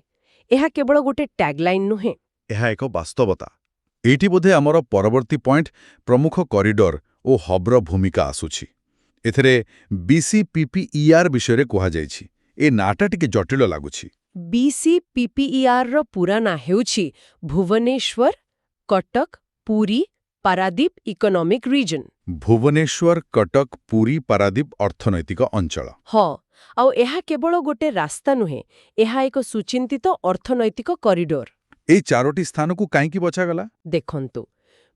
ଏହା କେବଳ ଗୋଟେ ଟ୍ୟାଗ୍ଲାଇନ୍ ନୁହେଁ। ଏହା ଏକ ବାସ୍ତବତା। ଏଇଠି ବୋଧେ ଆମର ପରବର୍ତ୍ତୀ ପଏଣ୍ଟ ପ୍ରମୁଖ କରିଡର ଓ ହବ୍ର ଭୂମିକା ଆସୁଛି। ଏଥିରେ BCPPER ବିଷୟରେ କୁହାଯାଇଛି। ଏ ନାଁଟା ଟିକେ ଜଟିଳ ଲାଗୁଛି। BCPPERର ପୂରା ନାଁ ହେଉଛି ଭୁବନେଶ୍ୱର, କଟକ, ପୁରୀ, ପାରାଦୀପ ଇକୋନୋମିକ୍ ରିଜନ୍। ଭୁବନେଶ୍ୱର, କଟକ, ପୁରୀ, ପାରାଦୀପ ଅର୍ଥନୈତିକ ଅଞ୍ଚଳ। ହଁ, ଆଉ ଏହା କେବଳ ଗୋଟେ ରାସ୍ତା ନୁହେଁ, ଏହା ଏକ ସୁଚିନ୍ତିତ ଅର୍ଥନୈତିକ କରିଡୋର। ଏଇ 4ଟି ସ୍ଥାନକୁ କାହିଁକି ବଛାଗଲା? ଦେଖନ୍ତୁ,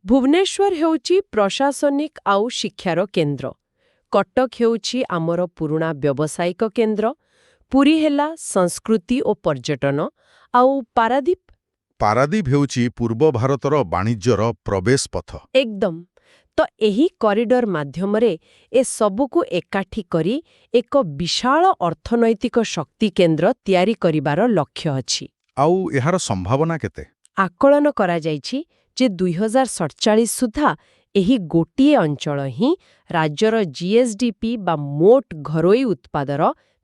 ଭୁବନେଶ୍ୱର ହେଉଛି ପ୍ରଶାସନିକ ଆଉ ଶିକ୍ଷାର କେନ୍ଦ୍ର। କଟକ ହେଉଛି ଆମର ପୁରୁଣା ବ୍ୟବସାୟିକ କେନ୍ଦ୍ର। ପୁରୀ ହେଲା ସଂସ୍କୃତି ଓ ପର୍ଯ୍ୟଟନ। ଆଉ ପାରାଦୀପ ହେଉଛି ପୂର୍ବ ଭାରତର ବାଣିଜ୍ୟର ପ୍ରବେଶ ପଥ। ଏକଦମ। ତ ଏହି କରିଡର ମାଧ୍ୟମରେ ଏ ସବୁକୁ ଏକାଠି କରି ଏକ ବିଶାଳ ଅର୍ଥନୈତିକ ଶକ୍ତି କେନ୍ଦ୍ର ତିଆରି କରିବାର ଲକ୍ଷ୍ୟ ଅଛି। ଆଉ ଏହାର ସମ୍ଭାବନା କେତେ? ଆକଳନ କରାଯାଇଛି ଯେ 2047 ସୁଦ୍ଧା ଏହି ଗୋଟିଏ ଅଞ୍ଚଳ ହିଁ ରାଜ୍ୟର GSDP ବା ମୋଟ ଘରୋଇ ଉତ୍ପାଦର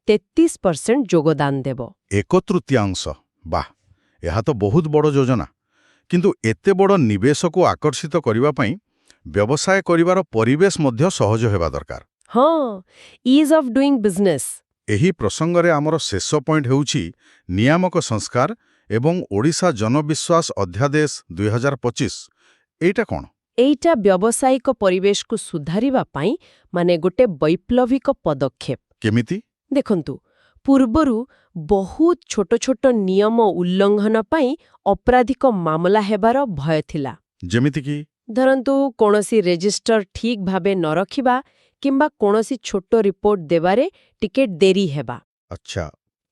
33% ଯୋଗଦାନ ଦେବ। 1/3? ବାଃ, ଏହା ତ ବହୁତ ବଡ଼ ଯୋଜନା। କିନ୍ତୁ ଏତେ ବଡ଼ ନିବେଶକୁ ଆକର୍ଷିତ କରିବା ପାଇଁ ବ୍ୟବସାୟ କରିବାର ପରିବେଶ ମଧ୍ୟ ସହଜ ହେବା ଦରକାର। ହଁ, ଇଜ୍ ଅଫ୍ ଡୁଇଂ ବିଜନେସ୍। ଏହି ପ୍ରସଙ୍ଗରେ ଆମର ଶେଷ ପଏଣ୍ଟ ହେଉଛି ନିୟାମକ ସଂସ୍କାର ଏବଂ ଓଡ଼ିଶା ଜନବିଶ୍ୱାସ ଅଧ୍ୟାଦେଶ 2025। ଏଇଟା କ'ଣ? ଏଇଟା ବ୍ୟବସାୟିକ ପରିବେଶକୁ ସୁଧାରିବା ପାଇଁ ମାନେ ଗୋଟେ ବୈପ୍ଳବିକ ପଦକ୍ଷେପ। କେମିତି? ଦେଖନ୍ତୁ, ପୂର୍ବରୁ ବହୁତ ଛୋଟ ଛୋଟ ନିୟମ ଉଲ୍ଲଂଘନ ପାଇଁ ଅପରାଧିକ ମାମଲା ହେବାର ଭୟ ଥିଲା। ଯେମିତିକି? ଧରନ୍ତୁ, କୌଣସି ରେଜିଷ୍ଟର ଠିକ୍ ଭାବେ ନ ରଖିବା କିମ୍ବା କୌଣସି ଛୋଟ ରିପୋର୍ଟ ଦେବାରେ ଟିକେ ଡେରି ହେବା। ଆଚ୍ଛା।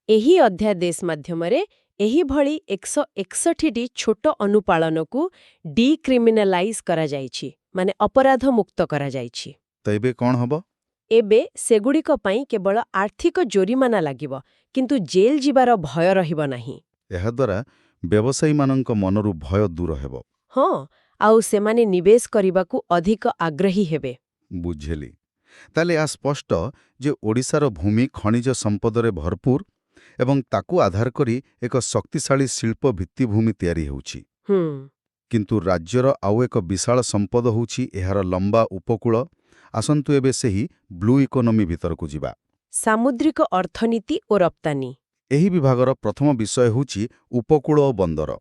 ଏହି ଅଧ୍ୟାଦେଶ ମାଧ୍ୟମରେ ଏହିଭଳି 161ଟି ଛୋଟ ଅନୁପାଳନକୁ ଡିକ୍ରିମିନାଲାଇଜ୍ କରାଯାଇଛି, ମାନେ ଅପରାଧମୁକ୍ତ କରାଯାଇଛି। ତ ଏବେ କ'ଣ ହେବ? ଏବେ ସେଗୁଡ଼ିକ ପାଇଁ କେବଳ ଆର୍ଥିକ ଜୋରିମାନା ଲାଗିବ, କିନ୍ତୁ ଜେଲ୍ ଯିବାର ଭୟ ରହିବ ନାହିଁ। ଏହାଦ୍ୱାରା ବ୍ୟବସାୟୀମାନଙ୍କ ମନରୁ ଭୟ ଦୂର ହେବ। ହଁ, ଆଉ ସେମାନେ ନିବେଶ କରିବାକୁ ଅଧିକ ଆଗ୍ରହୀ ହେବେ। ବୁଝିଲି। ତାହେଲେ ଏହା ସ୍ପଷ୍ଟ ଯେ ଓଡ଼ିଶାର ଭୂମି ଖଣିଜ ସମ୍ପଦରେ ଭରପୁର ଏବଂ ତାକୁ ଆଧାର କରି ଏକ ଶକ୍ତିଶାଳୀ ଶିଳ୍ପ ଭିତ୍ତିଭୂମି ତିଆରି ହେଉଛି। କିନ୍ତୁ ରାଜ୍ୟର ଆଉ ଏକ ବିଶାଳ ସମ୍ପଦ ହେଉଛି ଏହାର ଲମ୍ବା ଉପକୂଳ। ଆସନ୍ତୁ ଏବେ ସେହି ବ୍ଲୁ ଇକୋନୋମି ଭିତରକୁ ଯିବା। ସାମୁଦ୍ରିକ ଅର୍ଥନୀତି ଓ ରପ୍ତାନି। ଏହି ବିଭାଗର ପ୍ରଥମ ବିଷୟ ହେଉଛି ଉପକୂଳ ଓ ବନ୍ଦର।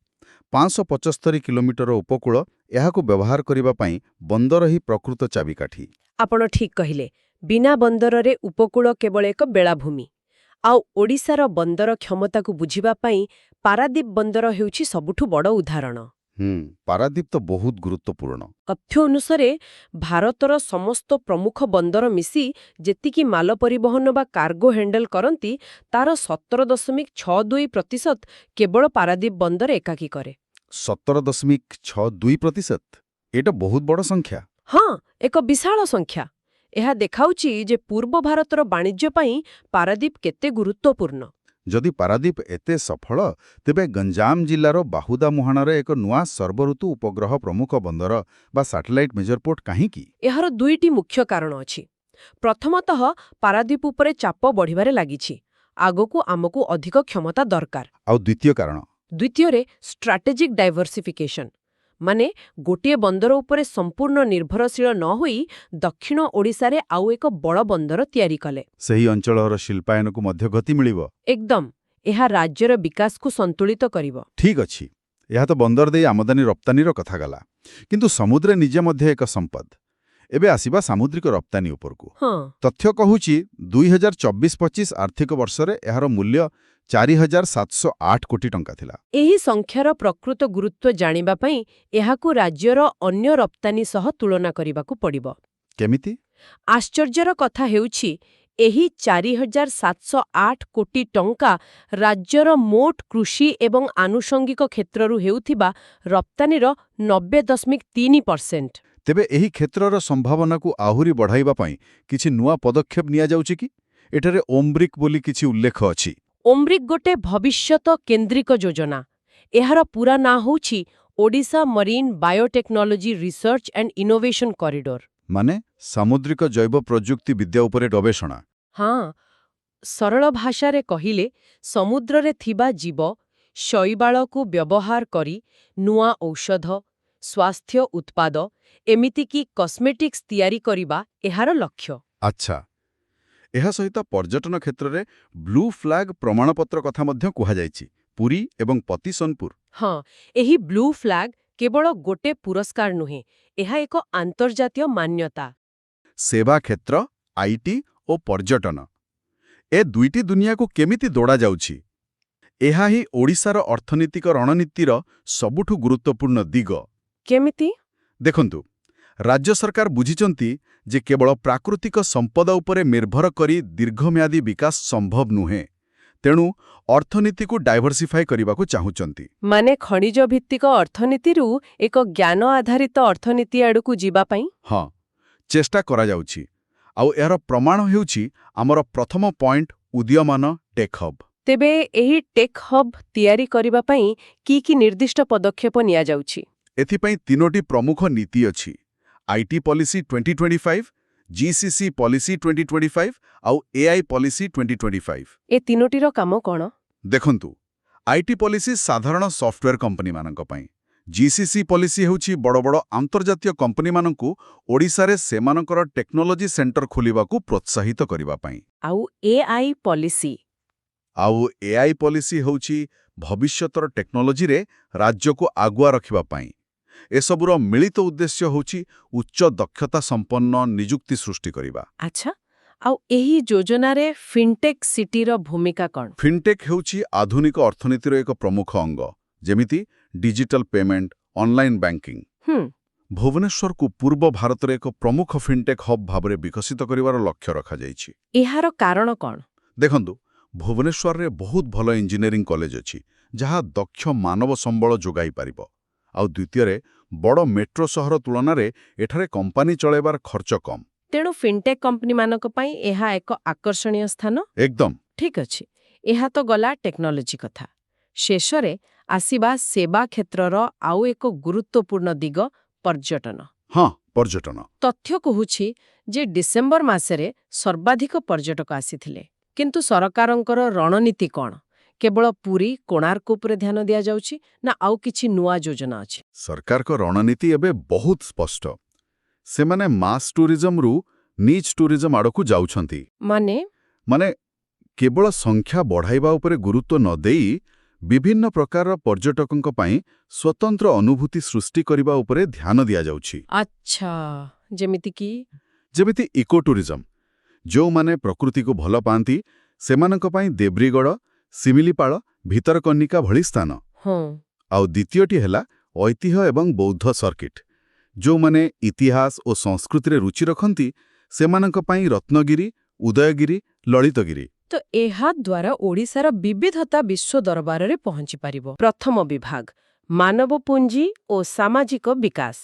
575 କିଲୋମିଟର ଉପକୂଳ, ଏହାକୁ ବ୍ୟବହାର କରିବା ପାଇଁ ବନ୍ଦର ହିଁ ପ୍ରକୃତ ଚାବିକାଠି। ଆପଣ ଠିକ୍ କହିଲେ। ବିନା ବନ୍ଦରରେ ଉପକୂଳ କେବଳ ଏକ ବେଳାଭୂମି। ଆଉ ଓଡ଼ିଶାର ବନ୍ଦର କ୍ଷମତାକୁ ବୁଝିବା ପାଇଁ ପାରାଦୀପ ବନ୍ଦର ହେଉଛି ସବୁଠୁ ବଡ଼ ଉଦାହରଣ। ପାରାଦୀପ ତ ବହୁତ ଗୁରୁତ୍ୱପୂର୍ଣ୍ଣ। ତଥ୍ୟ ଅନୁସାରେ ଭାରତର ସମସ୍ତ ପ୍ରମୁଖ ବନ୍ଦର ମିଶି ଯେତିକି ମାଲ ପରିବହନ ବା କାର୍ଗୋ ହ୍ୟାଣ୍ଡେଲ କରନ୍ତି ତାର 17.62% କେବଳ ପାରାଦୀପ ବନ୍ଦର ଏକାକୀ କରେ। 17.62%? ଏଇଟା ବହୁତ ବଡ଼ ସଂଖ୍ୟା। ହଁ, ଏକ ବିଶାଳ ସଂଖ୍ୟା। ଏହା ଦେଖାଉଛି ଯେ ପୂର୍ବ ଭାରତର ବାଣିଜ୍ୟ ପାଇଁ ପାରାଦୀପ କେତେ ଗୁରୁତ୍ୱପୂର୍ଣ୍ଣ। ଯଦି ପାରାଦୀପ ଏତେ ସଫଳ, ତେବେ ଗଞ୍ଜାମ ଜିଲ୍ଲାର ବାହୁଦା ମୁହାଣରେ ଏକ ନୂଆ ସର୍ବଋତୁ ଉପଗ୍ରହ ପ୍ରମୁଖ ବନ୍ଦର ବା ସାଟେଲାଇଟ୍ ମେଜର ପୋର୍ଟ କାହିଁକି? ଏହାର ଦୁଇଟି ମୁଖ୍ୟ କାରଣ ଅଛି। ପ୍ରଥମତଃ, ପାରାଦୀପ ଉପରେ ଚାପ ବଢ଼ିବାରେ ଲାଗିଛି। ଆଗକୁ ଆମକୁ ଅଧିକ କ୍ଷମତା ଦରକାର। ଆଉ ଦ୍ୱିତୀୟ କାରଣ? ଦ୍ୱିତୀୟରେ, ଷ୍ଟ୍ରାଟେଜିକ୍ ଡାଇଭର୍ସିଫିକେସନ୍। ମାନେ ଗୋଟିଏ ବନ୍ଦର ଉପରେ ସମ୍ପୂର୍ଣ୍ଣ ନିର୍ଭରଶୀଳ ନ ହୋଇ ଦକ୍ଷିଣ ଓଡ଼ିଶାରେ ଆଉ ଏକ ବଡ଼ ବନ୍ଦର ତିଆରି କଲେ। ସେହି ଅଞ୍ଚଳର ଶିଳ୍ପାୟନକୁ ମଧ୍ୟ ଗତି ମିଳିବ। ଏକଦମ। ଏହା ରାଜ୍ୟର ବିକାଶକୁ ସନ୍ତୁଳିତ କରିବ। ଠିକ୍ ଅଛି। ଏହା ତ ବନ୍ଦର ଦେଇ ଆମଦାନୀ ରପ୍ତାନୀର କଥା ଗଲା। କିନ୍ତୁ ସମୁଦ୍ର ନିଜେ ମଧ୍ୟ ଏକ ସମ୍ପଦ। ଏବେ ଆସିବା ସାମୁଦ୍ରିକ ରପ୍ତାନୀ ଉପରକୁ। ହଁ, ତଥ୍ୟ କହୁଛି 2024-25 ଆର୍ଥିକ ବର୍ଷରେ ଏହାର ମୂଲ୍ୟ 4,708 କୋଟି ଟଙ୍କା ଥିଲା। ଏହି ସଂଖ୍ୟାର ପ୍ରକୃତ ଗୁରୁତ୍ୱ ଜାଣିବା ପାଇଁ ଏହାକୁ ରାଜ୍ୟର ଅନ୍ୟ ରପ୍ତାନୀ ସହ ତୁଳନା କରିବାକୁ ପଡ଼ିବ। କେମିତି? ଆଶ୍ଚର୍ଯ୍ୟର କଥା ହେଉଛି, ଏହି 4,708 କୋଟି ଟଙ୍କା ରାଜ୍ୟର ମୋଟ କୃଷି ଏବଂ ଆନୁଷଙ୍ଗିକ କ୍ଷେତ୍ରରୁ ହେଉଥିବା ରପ୍ତାନୀର 90.3%। ତେବେ ଏହି କ୍ଷେତ୍ରର ସମ୍ଭାବନାକୁ ଆହୁରି ବଢ଼ାଇବା ପାଇଁ କିଛି ନୂଆ ପଦକ୍ଷେପ ନିଆଯାଉଛି କି? ଏଠାରେ ଓମ୍ବ୍ରିକ୍ ବୋଲି କିଛି ଉଲ୍ଲେଖ ଅଛି। ଓମ୍ବ୍ରିକ୍ ଗୋଟେ ଭବିଷ୍ୟତ କେନ୍ଦ୍ରିକ ଯୋଜନା। ଏହାର ପୂରା ନାଁ ହେଉଛି Odisha Marine biotechnology research and innovation corridor. ମାନେ ସାମୁଦ୍ରିକ ଜୈବ ପ୍ରଯୁକ୍ତି ବିଦ୍ୟା ଉପରେ ଗବେଷଣା। ହଁ, ସରଳ ଭାଷାରେ କହିଲେ ସମୁଦ୍ରରେ ଥିବା ଜୀବ ଶୈବାଳକୁ ବ୍ୟବହାର କରି ନୂଆ ଔଷଧ, ସ୍ୱାସ୍ଥ୍ୟ ଉତ୍ପାଦ, ଏମିତିକି କସ୍ମେଟିକ୍ସ ତିଆରି କରିବା ଏହାର ଲକ୍ଷ୍ୟ। ଆଚ୍ଛା। ଏହା ସହିତ ପର୍ଯ୍ୟଟନ କ୍ଷେତ୍ରରେ ବ୍ଲୁ ଫ୍ଲାଗ ପ୍ରମାଣପତ୍ର କଥା ମଧ୍ୟ କୁହାଯାଇଛି। ପୁରୀ ଏବଂ ପତି ସୋନପୁର। ହଁ, ଏହି ବ୍ଲୁ ଫ୍ଲାଗ କେବଳ ଗୋଟେ ପୁରସ୍କାର ନୁହେଁ, ଏହା ଏକ ଆନ୍ତର୍ଜାତୀୟ ମାନ୍ୟତା। ସେବା କ୍ଷେତ୍ର, ଆଇଟି ଓ ପର୍ଯ୍ୟଟନ, ଏ ଦୁଇଟି ଦୁନିଆକୁ କେମିତି ଦୌଡ଼ାଯାଉଛି? ଏହା ହିଁ ଓଡ଼ିଶାର ଅର୍ଥନୀତିକ ରଣନୀତିର ସବୁଠୁ ଗୁରୁତ୍ୱପୂର୍ଣ୍ଣ ଦିଗ। କେମିତି? ଦେଖନ୍ତୁ, ରାଜ୍ୟ ସରକାର ବୁଝିଛନ୍ତି ଯେ କେବଳ ପ୍ରାକୃତିକ ସମ୍ପଦ ଉପରେ ନିର୍ଭର କରି ଦୀର୍ଘମ୍ୟାଦୀ ବିକାଶ ସମ୍ଭବ ନୁହେଁ। ତେଣୁ ଅର୍ଥନୀତିକୁ ଡାଇଭର୍ସିଫାଇ କରିବାକୁ ଚାହୁଁଛନ୍ତି। ମାନେ ଖଣିଜ ଭିତ୍ତିକ ଅର୍ଥନୀତିରୁ ଏକ ଜ୍ଞାନ ଆଧାରିତ ଅର୍ଥନୀତି ଆଡ଼କୁ ଯିବା ପାଇଁ? ହଁ, ଚେଷ୍ଟା କରାଯାଉଛି। ଆଉ ଏହାର ପ୍ରମାଣ ହେଉଛି ଆମର ପ୍ରଥମ ପଏଣ୍ଟ, ଉଦୀୟମାନ ଟେକ୍ ହବ୍। ତେବେ ଏହି ଟେକ୍ ହବ୍ ତିଆରି କରିବା ପାଇଁ କି ନିର୍ଦ୍ଦିଷ୍ଟ ପଦକ୍ଷେପ ନିଆଯାଉଛି? ଏଥିପାଇଁ 3ଟି ପ୍ରମୁଖ ନୀତି ଅଛି। ଆଇଟି ପଲିସି 2025, ଜିସିସି ପଲିସି 2025 ଆଉ ଏଆଇ ପଲିସି 2025। ଏ ତିନୋଟିର କାମ କ'ଣ? ଦେଖନ୍ତୁ, ଆଇଟି ପଲିସି ସାଧାରଣ ସଫ୍ଟୱେର୍ କମ୍ପାନୀମାନଙ୍କ ପାଇଁ। ଜିସିସି ପଲିସି ହେଉଛି ବଡ଼ ବଡ଼ ଆନ୍ତର୍ଜାତୀୟ କମ୍ପାନୀମାନଙ୍କୁ ଓଡ଼ିଶାରେ ସେମାନଙ୍କର ଟେକ୍ନୋଲୋଜି ସେଣ୍ଟର ଖୋଲିବାକୁ ପ୍ରୋତ୍ସାହିତ କରିବା ପାଇଁ। ଆଉ ଏଆଇ ପଲିସି? ଆଉ ଏଆଇ ପଲିସି ହେଉଛି ଭବିଷ୍ୟତର ଟେକ୍ନୋଲୋଜିରେ ରାଜ୍ୟକୁ ଆଗୁଆ ରଖିବା ପାଇଁ। ଏସବୁର ମିଳିତ ଉଦ୍ଦେଶ୍ୟ ହେଉଛି ଉଚ୍ଚ ଦକ୍ଷତା ସମ୍ପନ୍ନ ନିଯୁକ୍ତି ସୃଷ୍ଟି କରିବା। ଆଚ୍ଛା, ଆଉ ଏହି ଯୋଜନାରେ ଫିନ୍ଟେକ୍ ସିଟିର ଭୂମିକା କ'ଣ? ଫିନ୍ଟେକ୍ ହେଉଛି ଆଧୁନିକ ଅର୍ଥନୀତିର ଏକ ପ୍ରମୁଖ ଅଙ୍ଗ, ଯେମିତି ଡିଜିଟାଲ ପେମେଣ୍ଟ, ଅନଲାଇନ୍ ବ୍ୟାଙ୍କିଂ। ଭୁବନେଶ୍ୱରକୁ ପୂର୍ବ ଭାରତରେ ଏକ ପ୍ରମୁଖ ଫିନ୍ଟେକ୍ ହବ୍ ଭାବରେ ବିକଶିତ କରିବାର ଲକ୍ଷ୍ୟ ରଖାଯାଇଛି। ଏହାର କାରଣ କ'ଣ? ଦେଖନ୍ତୁ, ଭୁବନେଶ୍ୱରରେ ବହୁତ ଭଲ ଇଞ୍ଜିନିୟରିଂ କଲେଜ ଅଛି, ଯାହା ଦକ୍ଷ ମାନବ ସମ୍ବଳ ଯୋଗାଇ ପାରିବ। ଆଉ ଦ୍ୱିତୀୟରେ, ବଡ଼ ମେଟ୍ରୋ ସହର ତୁଳନାରେ ଏଠାରେ କମ୍ପାନୀ ଚଳାଇବାର ଖର୍ଚ୍ଚ କମ୍। ତେଣୁ ଫିନ୍ଟେକ୍ କମ୍ପାନୀମାନଙ୍କ ପାଇଁ ଏହା ଏକ ଆକର୍ଷଣୀୟ ସ୍ଥାନ। ଏକଦମ। ଠିକ୍ ଅଛି, ଏହା ତ ଗଲା ଟେକ୍ନୋଲୋଜି କଥା। ଶେଷରେ ଆସିବା ସେବା କ୍ଷେତ୍ରର ଆଉ ଏକ ଗୁରୁତ୍ୱପୂର୍ଣ୍ଣ ଦିଗ, ପର୍ଯ୍ୟଟନ। ହଁ, ପର୍ଯ୍ୟଟନ। ତଥ୍ୟ କହୁଛି ଯେ ଡିସେମ୍ବର ମାସରେ ସର୍ବାଧିକ ପର୍ଯ୍ୟଟକ ଆସିଥିଲେ। କିନ୍ତୁ ସରକାରଙ୍କର ରଣନୀତି କ'ଣ? କେବଳ ପୁରୀ, କୋଣାର୍କ ଉପରେ ଧ୍ୟାନ ଦିଆଯାଉଛି ନା ଆଉ କିଛି ନୂଆ ଯୋଜନା ଅଛି? ସରକାରଙ୍କ ରଣନୀତି ଏବେ ବହୁତ ସ୍ପଷ୍ଟ। ସେମାନେ ମାସ୍ ଟୁରିଜମରୁ ନିଚ୍ ଟୁରିଜମ ଆଡ଼କୁ ଯାଉଛନ୍ତି। ମାନେ କେବଳ ସଂଖ୍ୟା ବଢ଼ାଇବା ଉପରେ ଗୁରୁତ୍ୱ ନ ଦେଇ ବିଭିନ୍ନ ପ୍ରକାରର ପର୍ଯ୍ୟଟକଙ୍କ ପାଇଁ ସ୍ୱତନ୍ତ୍ର ଅନୁଭୂତି ସୃଷ୍ଟି କରିବା ଉପରେ ଧ୍ୟାନ ଦିଆଯାଉଛି। ଆଚ୍ଛା, ଯେମିତି ଇକୋ ଟୁରିଜମ। ଯେଉଁମାନେ ପ୍ରକୃତିକୁ ଭଲ ପାଆନ୍ତି ସେମାନଙ୍କ ପାଇଁ ଦେବ୍ରିଗଡ଼, ଶିମିଳିପାଳ, ଭିତରକନିକା ଭଳି ସ୍ଥାନ। ହଁ। ଆଉ ଦ୍ୱିତୀୟଟି ହେଲା ଐତିହ୍ୟ ଏବଂ ବୌଦ୍ଧ ସର୍କିଟ୍। ଯେଉଁମାନେ ଇତିହାସ ଓ ସଂସ୍କୃତିରେ ରୁଚି ରଖନ୍ତି ସେମାନଙ୍କ ପାଇଁ ରତ୍ନଗିରି, ଉଦୟଗିରି, ଲଳିତଗିରି। ତ ଏହା ଦ୍ୱାରା ଓଡ଼ିଶାର ବିବିଧତା ବିଶ୍ୱ ଦରବାରରେ ପହଞ୍ଚିପାରିବ। ପ୍ରଥମ ବିଭାଗ ମାନବ ପୁଞ୍ଜି ଓ ସାମାଜିକ ବିକାଶ।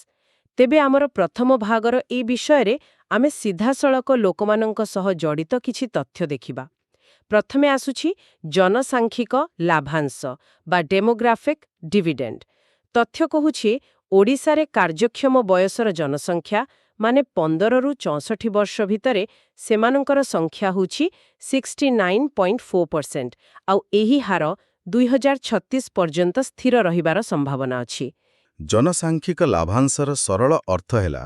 ତେବେ ଆମର ପ୍ରଥମ ଭାଗର ଏ ବିଷୟରେ ଆମେ ସିଧାସଳଖ ଲୋକମାନଙ୍କ ସହ ଜଡ଼ିତ କିଛି ତଥ୍ୟ ଦେଖିବା। ପ୍ରଥମେ ଆସୁଛି ଜନସାଂଖ୍ୟିକ ଲାଭାଂଶ ବା ଡେମୋଗ୍ରାଫିକ୍ ଡିଭିଡେଣ୍ଡ। ତଥ୍ୟ କହୁଛି ଓଡ଼ିଶାରେ କାର୍ଯ୍ୟକ୍ଷମ ବୟସର ଜନସଂଖ୍ୟା ମାନେ 15ରୁ 64 ବର୍ଷ ଭିତରେ ସେମାନଙ୍କର ସଂଖ୍ୟା ହେଉଛି 69.4%, ଆଉ ଏହି ହାର 2036 ପର୍ଯ୍ୟନ୍ତ ସ୍ଥିର ରହିବାର ସମ୍ଭାବନା ଅଛି। ଜନସାଂଖ୍ୟିକ ଲାଭାଂଶର ସରଳ ଅର୍ଥ ହେଲା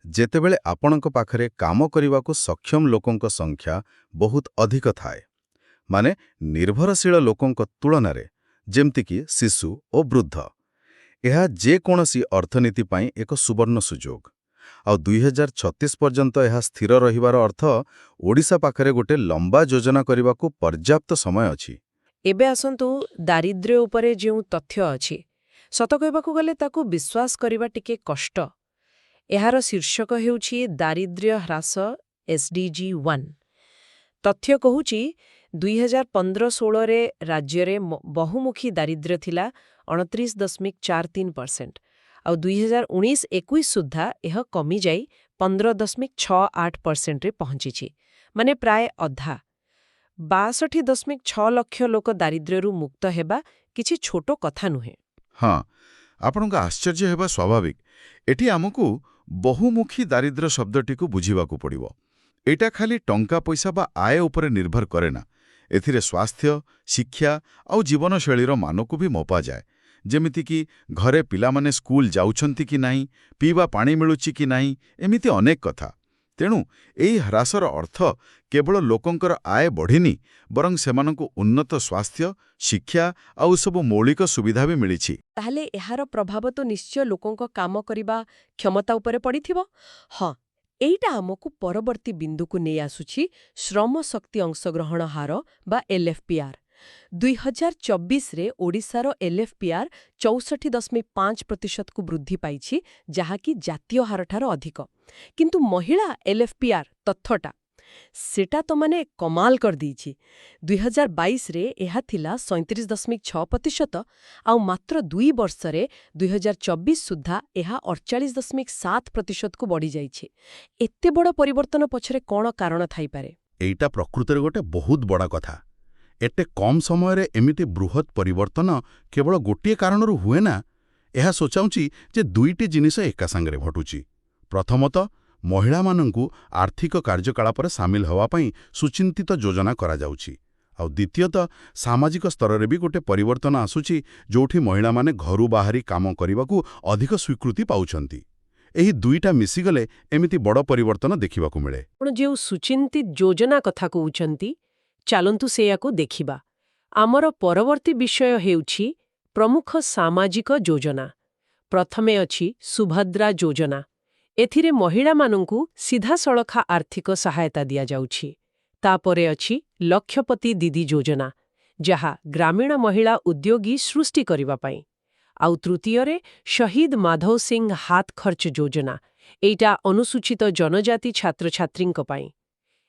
ଯେତେବେଳେ ଆପଣଙ୍କ ପାଖରେ କାମ କରିବାକୁ ସକ୍ଷମ ଲୋକଙ୍କ ସଂଖ୍ୟା ବହୁତ ଅଧିକ ଥାଏ, ମାନେ ନିର୍ଭରଶୀଳ ଲୋକଙ୍କ ତୁଳନାରେ, ଯେମିତିକି ଶିଶୁ ଓ ବୃଦ୍ଧ। ଏହା ଯେକୌଣସି ଅର୍ଥନୀତି ପାଇଁ ଏକ ସୁବର୍ଣ୍ଣ ସୁଯୋଗ। ଆଉ 2036 ପର୍ଯ୍ୟନ୍ତ ଏହା ସ୍ଥିର ରହିବାର ଅର୍ଥ ଓଡ଼ିଶା ପାଖରେ ଗୋଟେ ଲମ୍ବା ଯୋଜନା କରିବାକୁ ପର୍ଯ୍ୟାପ୍ତ ସମୟ ଅଛି। ଏବେ ଆସନ୍ତୁ ଦାରିଦ୍ର୍ୟ ଉପରେ ଯେଉଁ ତଥ୍ୟ ଅଛି, ସତ କହିବାକୁ ଗଲେ ତାକୁ ବିଶ୍ୱାସ କରିବା ଟିକେ କଷ୍ଟ। ଏହାର ଶୀର୍ଷକ ହେଉଛି ଦାରିଦ୍ର୍ୟ ହ୍ରାସ SDG 1। ତଥ୍ୟ କହୁଛି 2015-16ରେ ରାଜ୍ୟରେ ବହୁମୁଖୀ ଦାରିଦ୍ର୍ୟ ଥିଲା 29.43%, ଆଉ 2019-21 ସୁଦ୍ଧା ଏହା କମିଯାଇ 15.68%ରେ ପହଞ୍ଚିଛି, ମାନେ ପ୍ରାୟ ଅଧା। 62.6 ଲକ୍ଷ ଲୋକ ଦାରିଦ୍ର୍ୟରୁ ମୁକ୍ତ ହେବା କିଛି ଛୋଟ କଥା ନୁହେଁ। ହଁ, ଆପଣଙ୍କ ଆଶ୍ଚର୍ଯ୍ୟ ହେବା ସ୍ୱାଭାବିକ। ଏଠି ଆମକୁ ବହୁମୁଖୀ ଦାରିଦ୍ର୍ୟ ଶବ୍ଦଟିକୁ ବୁଝିବାକୁ ପଡ଼ିବ। ଏଇଟା ଖାଲି ଟଙ୍କା ପଇସା ବା ଆୟ ଉପରେ ନିର୍ଭର କରେ ନା। ଏଥିରେ ସ୍ୱାସ୍ଥ୍ୟ, ଶିକ୍ଷା ଆଉ ଜୀବନଶୈଳୀର ମାନକୁ ବି ମପାଯାଏ। ଯେମିତିକି ଘରେ ପିଲାମାନେ ସ୍କୁଲ ଯାଉଛନ୍ତି କି ନାହିଁ, ପିଇବା ପାଣି ମିଳୁଛି କି ନାହିଁ, ଏମିତି ଅନେକ କଥା। ତେଣୁ ଏହି ହ୍ରାସର ଅର୍ଥ କେବଳ ଲୋକଙ୍କର ଆୟ ବଢ଼ିନି, ବରଂ ସେମାନଙ୍କୁ ଉନ୍ନତ ସ୍ୱାସ୍ଥ୍ୟ, ଶିକ୍ଷା ଆଉ ସବୁ ମୌଳିକ ସୁବିଧା ବି ମିଳିଛି। ତାହେଲେ ଏହାର ପ୍ରଭାବ ତ ନିଶ୍ଚୟ ଲୋକଙ୍କ କାମ କରିବା କ୍ଷମତା ଉପରେ ପଡ଼ିଥିବ। ହଁ, ଏଇଟା ଆମକୁ ପରବର୍ତ୍ତୀ ବିନ୍ଦୁକୁ ନେଇ ଆସୁଛି ଶ୍ରମ ଶକ୍ତି ଅଂଶଗ୍ରହଣ ହାର ବା LFPR। 2024ରେ ଓଡ଼ିଶାର LFPR 64.5%କୁ ବୃଦ୍ଧି ପାଇଛି, ଯାହାକି ଜାତୀୟ ହାରଠାରୁ ଅଧିକ। କିନ୍ତୁ ମହିଳା LFPR ତଥ୍ୟଟା ସେଟା ତ ମାନେ କମାଲ କରିଦେଇଛି। 2022ରେ ଏହା ଥିଲା 37.6%, ଆଉ ମାତ୍ର 2 ବର୍ଷରେ 2024 ସୁଦ୍ଧା ଏହା 48.7%କୁ ବଢ଼ିଯାଇଛି। ଏତେ ବଡ଼ ପରିବର୍ତ୍ତନ ପଛରେ କ'ଣ କାରଣ ଥାଇପାରେ? ଏଇଟା ପ୍ରକୃତରେ ଗୋଟେ ବହୁତ ବଡ଼ କଥା। ଏତେ କମ୍ ସମୟରେ ଏମିତି ବୃହତ୍ ପରିବର୍ତ୍ତନ କେବଳ ଗୋଟିଏ କାରଣରୁ ହୁଏ ନା। ଏହା ସୂଚାଉଛି ଯେ ଦୁଇଟି ଜିନିଷ ଏକା ସାଙ୍ଗରେ ଘଟୁଛି। ପ୍ରଥମତଃ, ମହିଳାମାନଙ୍କୁ ଆର୍ଥିକ କାର୍ଯ୍ୟକଳାପରେ ସାମିଲ ହେବା ପାଇଁ ସୁଚିନ୍ତିତ ଯୋଜନା କରାଯାଉଛି। ଆଉ ଦ୍ୱିତୀୟତଃ, ସାମାଜିକ ସ୍ତରରେ ବି ଗୋଟେ ପରିବର୍ତ୍ତନ ଆସୁଛି, ଯେଉଁଠି ମହିଳାମାନେ ଘରୁ ବାହାରି କାମ କରିବାକୁ ଅଧିକ ସ୍ୱୀକୃତି ପାଉଛନ୍ତି। ଏହି ଦୁଇଟା ମିଶିଗଲେ ଏମିତି ବଡ଼ ପରିବର୍ତ୍ତନ ଦେଖିବାକୁ ମିଳେ। ଆପଣ ଯେଉଁ ସୁଚିନ୍ତିତ ଯୋଜନା କଥା କହୁଛନ୍ତି, ଚାଲନ୍ତୁ ସେଇଆକୁ ଦେଖିବା। ଆମର ପରବର୍ତ୍ତୀ ବିଷୟ ହେଉଛି ପ୍ରମୁଖ ସାମାଜିକ ଯୋଜନା। ପ୍ରଥମେ ଅଛି ସୁଭଦ୍ରା ଯୋଜନା। ଏଥିରେ ମହିଳାମାନଙ୍କୁ ସିଧାସଳଖ ଆର୍ଥିକ ସହାୟତା ଦିଆଯାଉଛି। ତାପରେ ଅଛି ଲକ୍ଷପତି ଦିଦି ଯୋଜନା, ଯାହା ଗ୍ରାମୀଣ ମହିଳା ଉଦ୍ୟୋଗୀ ସୃଷ୍ଟି କରିବା ପାଇଁ। ଆଉ ତୃତୀୟରେ ଶହୀଦ ମାଧବ ସିଂ ହାତ ଖର୍ଚ୍ଚ ଯୋଜନା। ଏଇଟା ଅନୁସୂଚିତ ଜନଜାତି ଛାତ୍ରଛାତ୍ରୀଙ୍କ ପାଇଁ।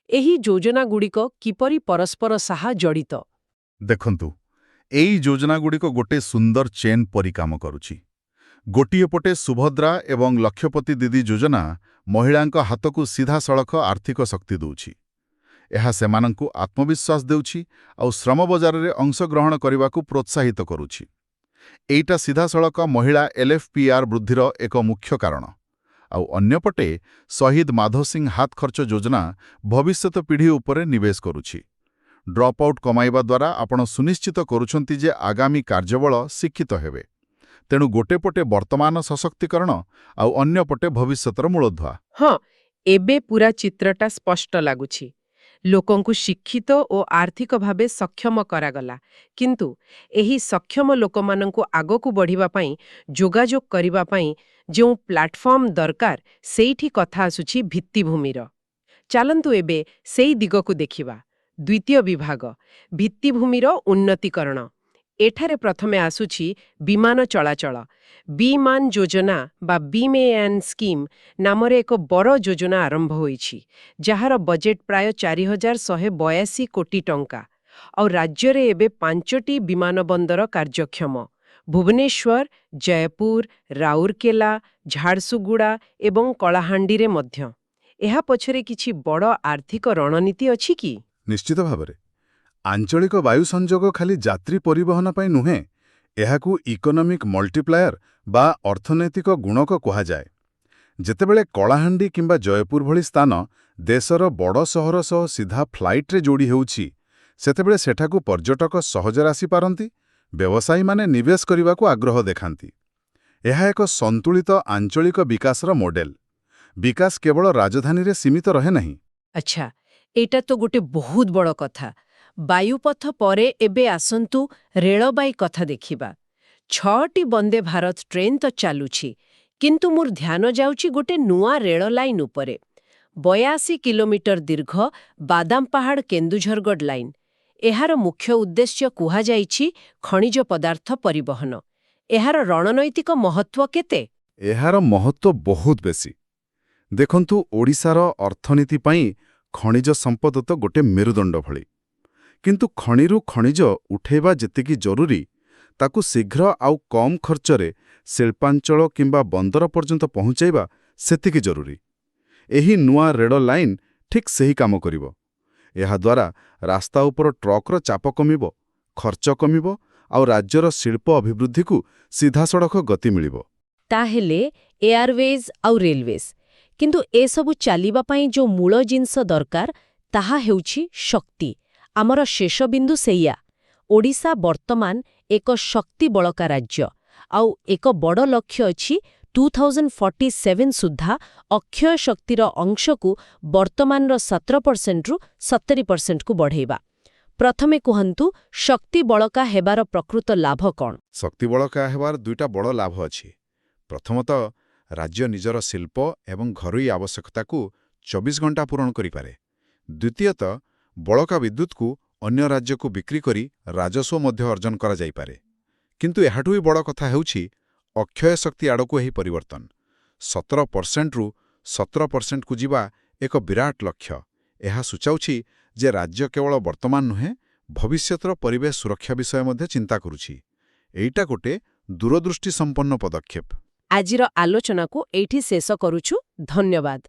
ଏହି ଯୋଜନାଗୁଡ଼ିକ କିପରି ପରସ୍ପର ସହ ଜଡ଼ିତ? ଦେଖନ୍ତୁ, ଏଇ ଯୋଜନାଗୁଡ଼ିକ ଗୋଟେ ସୁନ୍ଦର ଚେନ୍ ପରି କାମ କରୁଛି। ଗୋଟିଏ ପଟେ ସୁଭଦ୍ରା ଏବଂ ଲକ୍ଷପତି ଦିଦି ଯୋଜନା ମହିଳାଙ୍କ ହାତକୁ ସିଧାସଳଖ ଆର୍ଥିକ ଶକ୍ତି ଦେଉଛି। ଏହା ସେମାନଙ୍କୁ ଆତ୍ମବିଶ୍ୱାସ ଦେଉଛି ଆଉ ଶ୍ରମ ବଜାରରେ ଅଂଶଗ୍ରହଣ କରିବାକୁ ପ୍ରୋତ୍ସାହିତ କରୁଛି। ଏଇଟା ସିଧାସଳଖ ମହିଳା LFPR ବୃଦ୍ଧିର ଏକ ମୁଖ୍ୟ କାରଣ। ଆଉ ଅନ୍ୟପଟେ ଶହୀଦ ମାଧବ ସିଂ ହାତ ଖର୍ଚ୍ଚ ଯୋଜନା ଭବିଷ୍ୟତ ପିଢ଼ି ଉପରେ ନିବେଶ କରୁଛି। ଡ୍ରପ୍ ଆଉଟ୍ କମାଇବା ଦ୍ୱାରା ଆପଣ ସୁନିଶ୍ଚିତ କରୁଛନ୍ତି ଯେ ଆଗାମୀ କାର୍ଯ୍ୟବଳ ଶିକ୍ଷିତ ହେବେ। ତେଣୁ ଗୋଟେ ପଟେ ବର୍ତ୍ତମାନ ସଶକ୍ତିକରଣ ଆଉ ଅନ୍ୟପଟେ ଭବିଷ୍ୟତର ମୂଳଧୁଆ। ହଁ, ଏବେ ପୁରା ଚିତ୍ରଟା ସ୍ପଷ୍ଟ ଲାଗୁଛି। ଲୋକଙ୍କୁ ଶିକ୍ଷିତ ଓ ଆର୍ଥିକ ଭାବେ ସକ୍ଷମ କରାଗଲା, କିନ୍ତୁ ଏହି ସକ୍ଷମ ଲୋକମାନଙ୍କୁ ଆଗକୁ ବଢ଼ିବା ପାଇଁ, ଯୋଗାଯୋଗ କରିବା ପାଇଁ ଯେଉଁ ପ୍ଲାଟଫର୍ମ ଦରକାର, ସେଇଠି କଥା ଆସୁଛି ଭିତ୍ତିଭୂମିର। ଚାଲନ୍ତୁ ଏବେ ସେଇ ଦିଗକୁ ଦେଖିବା। ଦ୍ୱିତୀୟ ବିଭାଗ, ଭିତ୍ତିଭୂମିର ଉନ୍ନତିକରଣ। ଏଠାରେ ପ୍ରଥମେ ଆସୁଛି ବିମାନ ଚଳାଚଳ। ବିମାନ ଯୋଜନା ବା ବିମେୟାନ ସ୍କିମ୍ ନାମରେ ଏକ ବଡ଼ ଯୋଜନା ଆରମ୍ଭ ହୋଇଛି, ଯାହାର ବଜେଟ୍ ପ୍ରାୟ 4,182 କୋଟି ଟଙ୍କା। ଆଉ ରାଜ୍ୟରେ ଏବେ 5ଟି ବିମାନ ବନ୍ଦର କାର୍ଯ୍ୟକ୍ଷମ: ଭୁବନେଶ୍ୱର, ଜୟପୁର, ରାଉରକେଲା, ଝାରସୁଗୁଡ଼ା ଏବଂ କଳାହାଣ୍ଡିରେ ମଧ୍ୟ। ଏହା ପଛରେ କିଛି ବଡ଼ ଆର୍ଥିକ ରଣନୀତି ଅଛି କି? ନିଶ୍ଚିତ ଭାବରେ। ଆଞ୍ଚଳିକ ବାୟୁ ସଂଯୋଗ ଖାଲି ଯାତ୍ରୀ ପରିବହନ ପାଇଁ ନୁହେଁ, ଏହାକୁ ଇକୋନୋମିକ୍ ମଲ୍ଟିପ୍ଲାୟର ବା ଅର୍ଥନୈତିକ ଗୁଣକ କୁହାଯାଏ। ଯେତେବେଳେ କଳାହାଣ୍ଡି କିମ୍ବା ଜୟପୁର ଭଳି ସ୍ଥାନ ଦେଶର ବଡ଼ ସହର ସହ ସିଧା ଫ୍ଲାଇଟ୍ରେ ଯୋଡ଼ି ହେଉଛି, ସେତେବେଳେ ସେଠାକୁ ପର୍ଯ୍ୟଟକ ସହଜରେ ଆସିପାରନ୍ତି, ବ୍ୟବସାୟୀମାନେ ନିବେଶ କରିବାକୁ ଆଗ୍ରହ ଦେଖାନ୍ତି। ଏହା ଏକ ସନ୍ତୁଳିତ ଆଞ୍ଚଳିକ ବିକାଶର ମଡେଲ। ବିକାଶ କେବଳ ରାଜଧାନୀରେ ସୀମିତ ରହେ ନାହିଁ। ଆଚ୍ଛା, ଏଇଟା ତ ଗୋଟେ ବହୁତ ବଡ଼ କଥା। ବାୟୁପଥ ପରେ ଏବେ ଆସନ୍ତୁ ରେଳବାଇ କଥା ଦେଖିବା। 6ଟି ବନ୍ଦେ ଭାରତ ଟ୍ରେନ୍ ତ ଚାଲୁଛି, କିନ୍ତୁ ମୋର ଧ୍ୟାନ ଯାଉଛି ଗୋଟେ ନୂଆ ରେଳ ଲାଇନ୍ ଉପରେ। 82 କିଲୋମିଟର ଦୀର୍ଘ ବାଦାମପାହାଡ଼ କେନ୍ଦୁଝରଗଡ଼ ଲାଇନ୍। ଏହାର ମୁଖ୍ୟ ଉଦ୍ଦେଶ୍ୟ କୁହାଯାଇଛି ଖଣିଜ ପଦାର୍ଥ ପରିବହନ। ଏହାର ରଣନୈତିକ ମହତ୍ତ୍ୱ କେତେ? ଏହାର ମହତ୍ତ୍ୱ ବହୁତ ବେଶୀ। ଦେଖନ୍ତୁ, ଓଡ଼ିଶାର ଅର୍ଥନୀତି ପାଇଁ ଖଣିଜ ସମ୍ପଦ ତ ଗୋଟେ ମେରୁଦଣ୍ଡ ଭଳି। କିନ୍ତୁ ଖଣିରୁ ଖଣିଜ ଉଠେଇବା ଯେତିକି ଜରୁରୀ, ତାକୁ ଶୀଘ୍ର ଆଉ କମ୍ ଖର୍ଚ୍ଚରେ ଶିଳ୍ପାଞ୍ଚଳ କିମ୍ବା ବନ୍ଦର ପର୍ଯ୍ୟନ୍ତ ପହଞ୍ଚାଇବା ସେତିକି ଜରୁରୀ। ଏହି ନୂଆ ରେଳ ଲାଇନ୍ ଠିକ୍ ସେହି କାମ କରିବ। ଏହାଦ୍ୱାରା ରାସ୍ତା ଉପର ଟ୍ରକ୍ର ଚାପ କମିବ, ଖର୍ଚ୍ଚ କମିବ ଆଉ ରାଜ୍ୟର ଶିଳ୍ପ ଅଭିବୃଦ୍ଧିକୁ ସିଧାସଳଖ ଗତି ମିଳିବ। ତାହେଲେ ଏୟାରୱେଜ୍ ଆଉ ରେଲୱେଜ୍। କିନ୍ତୁ ଏସବୁ ଚାଲିବା ପାଇଁ ଯେଉଁ ମୂଳ ଜିନିଷ ଦରକାର, ତାହା ହେଉଛି ଶକ୍ତି। ଆମର ଶେଷ ବିନ୍ଦୁ ସେଇଆ। ଓଡ଼ିଶା ବର୍ତ୍ତମାନ ଏକ ଶକ୍ତି ବଳକା ରାଜ୍ୟ, ଆଉ ଏକ ବଡ଼ ଲକ୍ଷ୍ୟ ଅଛି 2047 ସୁଦ୍ଧା ଅକ୍ଷୟ ଶକ୍ତିର ଅଂଶକୁ ବର୍ତ୍ତମାନର 17%ରୁ 70%କୁ ବଢ଼େଇବା। ପ୍ରଥମେ କୁହନ୍ତୁ, ଶକ୍ତି ବଳକା ହେବାର ପ୍ରକୃତ ଲାଭ କ'ଣ? ଶକ୍ତି ବଳକା ହେବାର ଦୁଇଟା ବଡ଼ ଲାଭ ଅଛି। ପ୍ରଥମତଃ, ରାଜ୍ୟ ନିଜର ଶିଳ୍ପ ଏବଂ ଘରୋଇ ଆବଶ୍ୟକତାକୁ 24 ଘଣ୍ଟା ପୂରଣ କରିପାରେ। ଦ୍ୱିତୀୟତଃ, ବଳକା ବିଦ୍ୟୁତ୍କୁ ଅନ୍ୟ ରାଜ୍ୟକୁ ବିକ୍ରି କରି ରାଜସ୍ୱ ମଧ୍ୟ ଅର୍ଜନ କରାଯାଇପାରେ। କିନ୍ତୁ ଏହାଠୁ ବି ବଡ଼ କଥା ହେଉଛି ଅକ୍ଷୟ ଶକ୍ତି ଆଡ଼କୁ ଏହି ପରିବର୍ତ୍ତନ। 17%ରୁ 17%କୁ ଯିବା ଏକ ବିରାଟ ଲକ୍ଷ୍ୟ। ଏହା ସୂଚାଉଛି ଯେ ରାଜ୍ୟ କେବଳ ବର୍ତ୍ତମାନ ନୁହେଁ, ଭବିଷ୍ୟତର ପରିବେଶ ସୁରକ୍ଷା ବିଷୟ ମଧ୍ୟ ଚିନ୍ତା କରୁଛି। ଏଇଟା ଗୋଟେ ଦୂରଦୃଷ୍ଟି ସମ୍ପନ୍ନ ପଦକ୍ଷେପ। ଆଜିର ଆଲୋଚନାକୁ ଏଇଠି ଶେଷ କରୁଛୁ। ଧନ୍ୟବାଦ।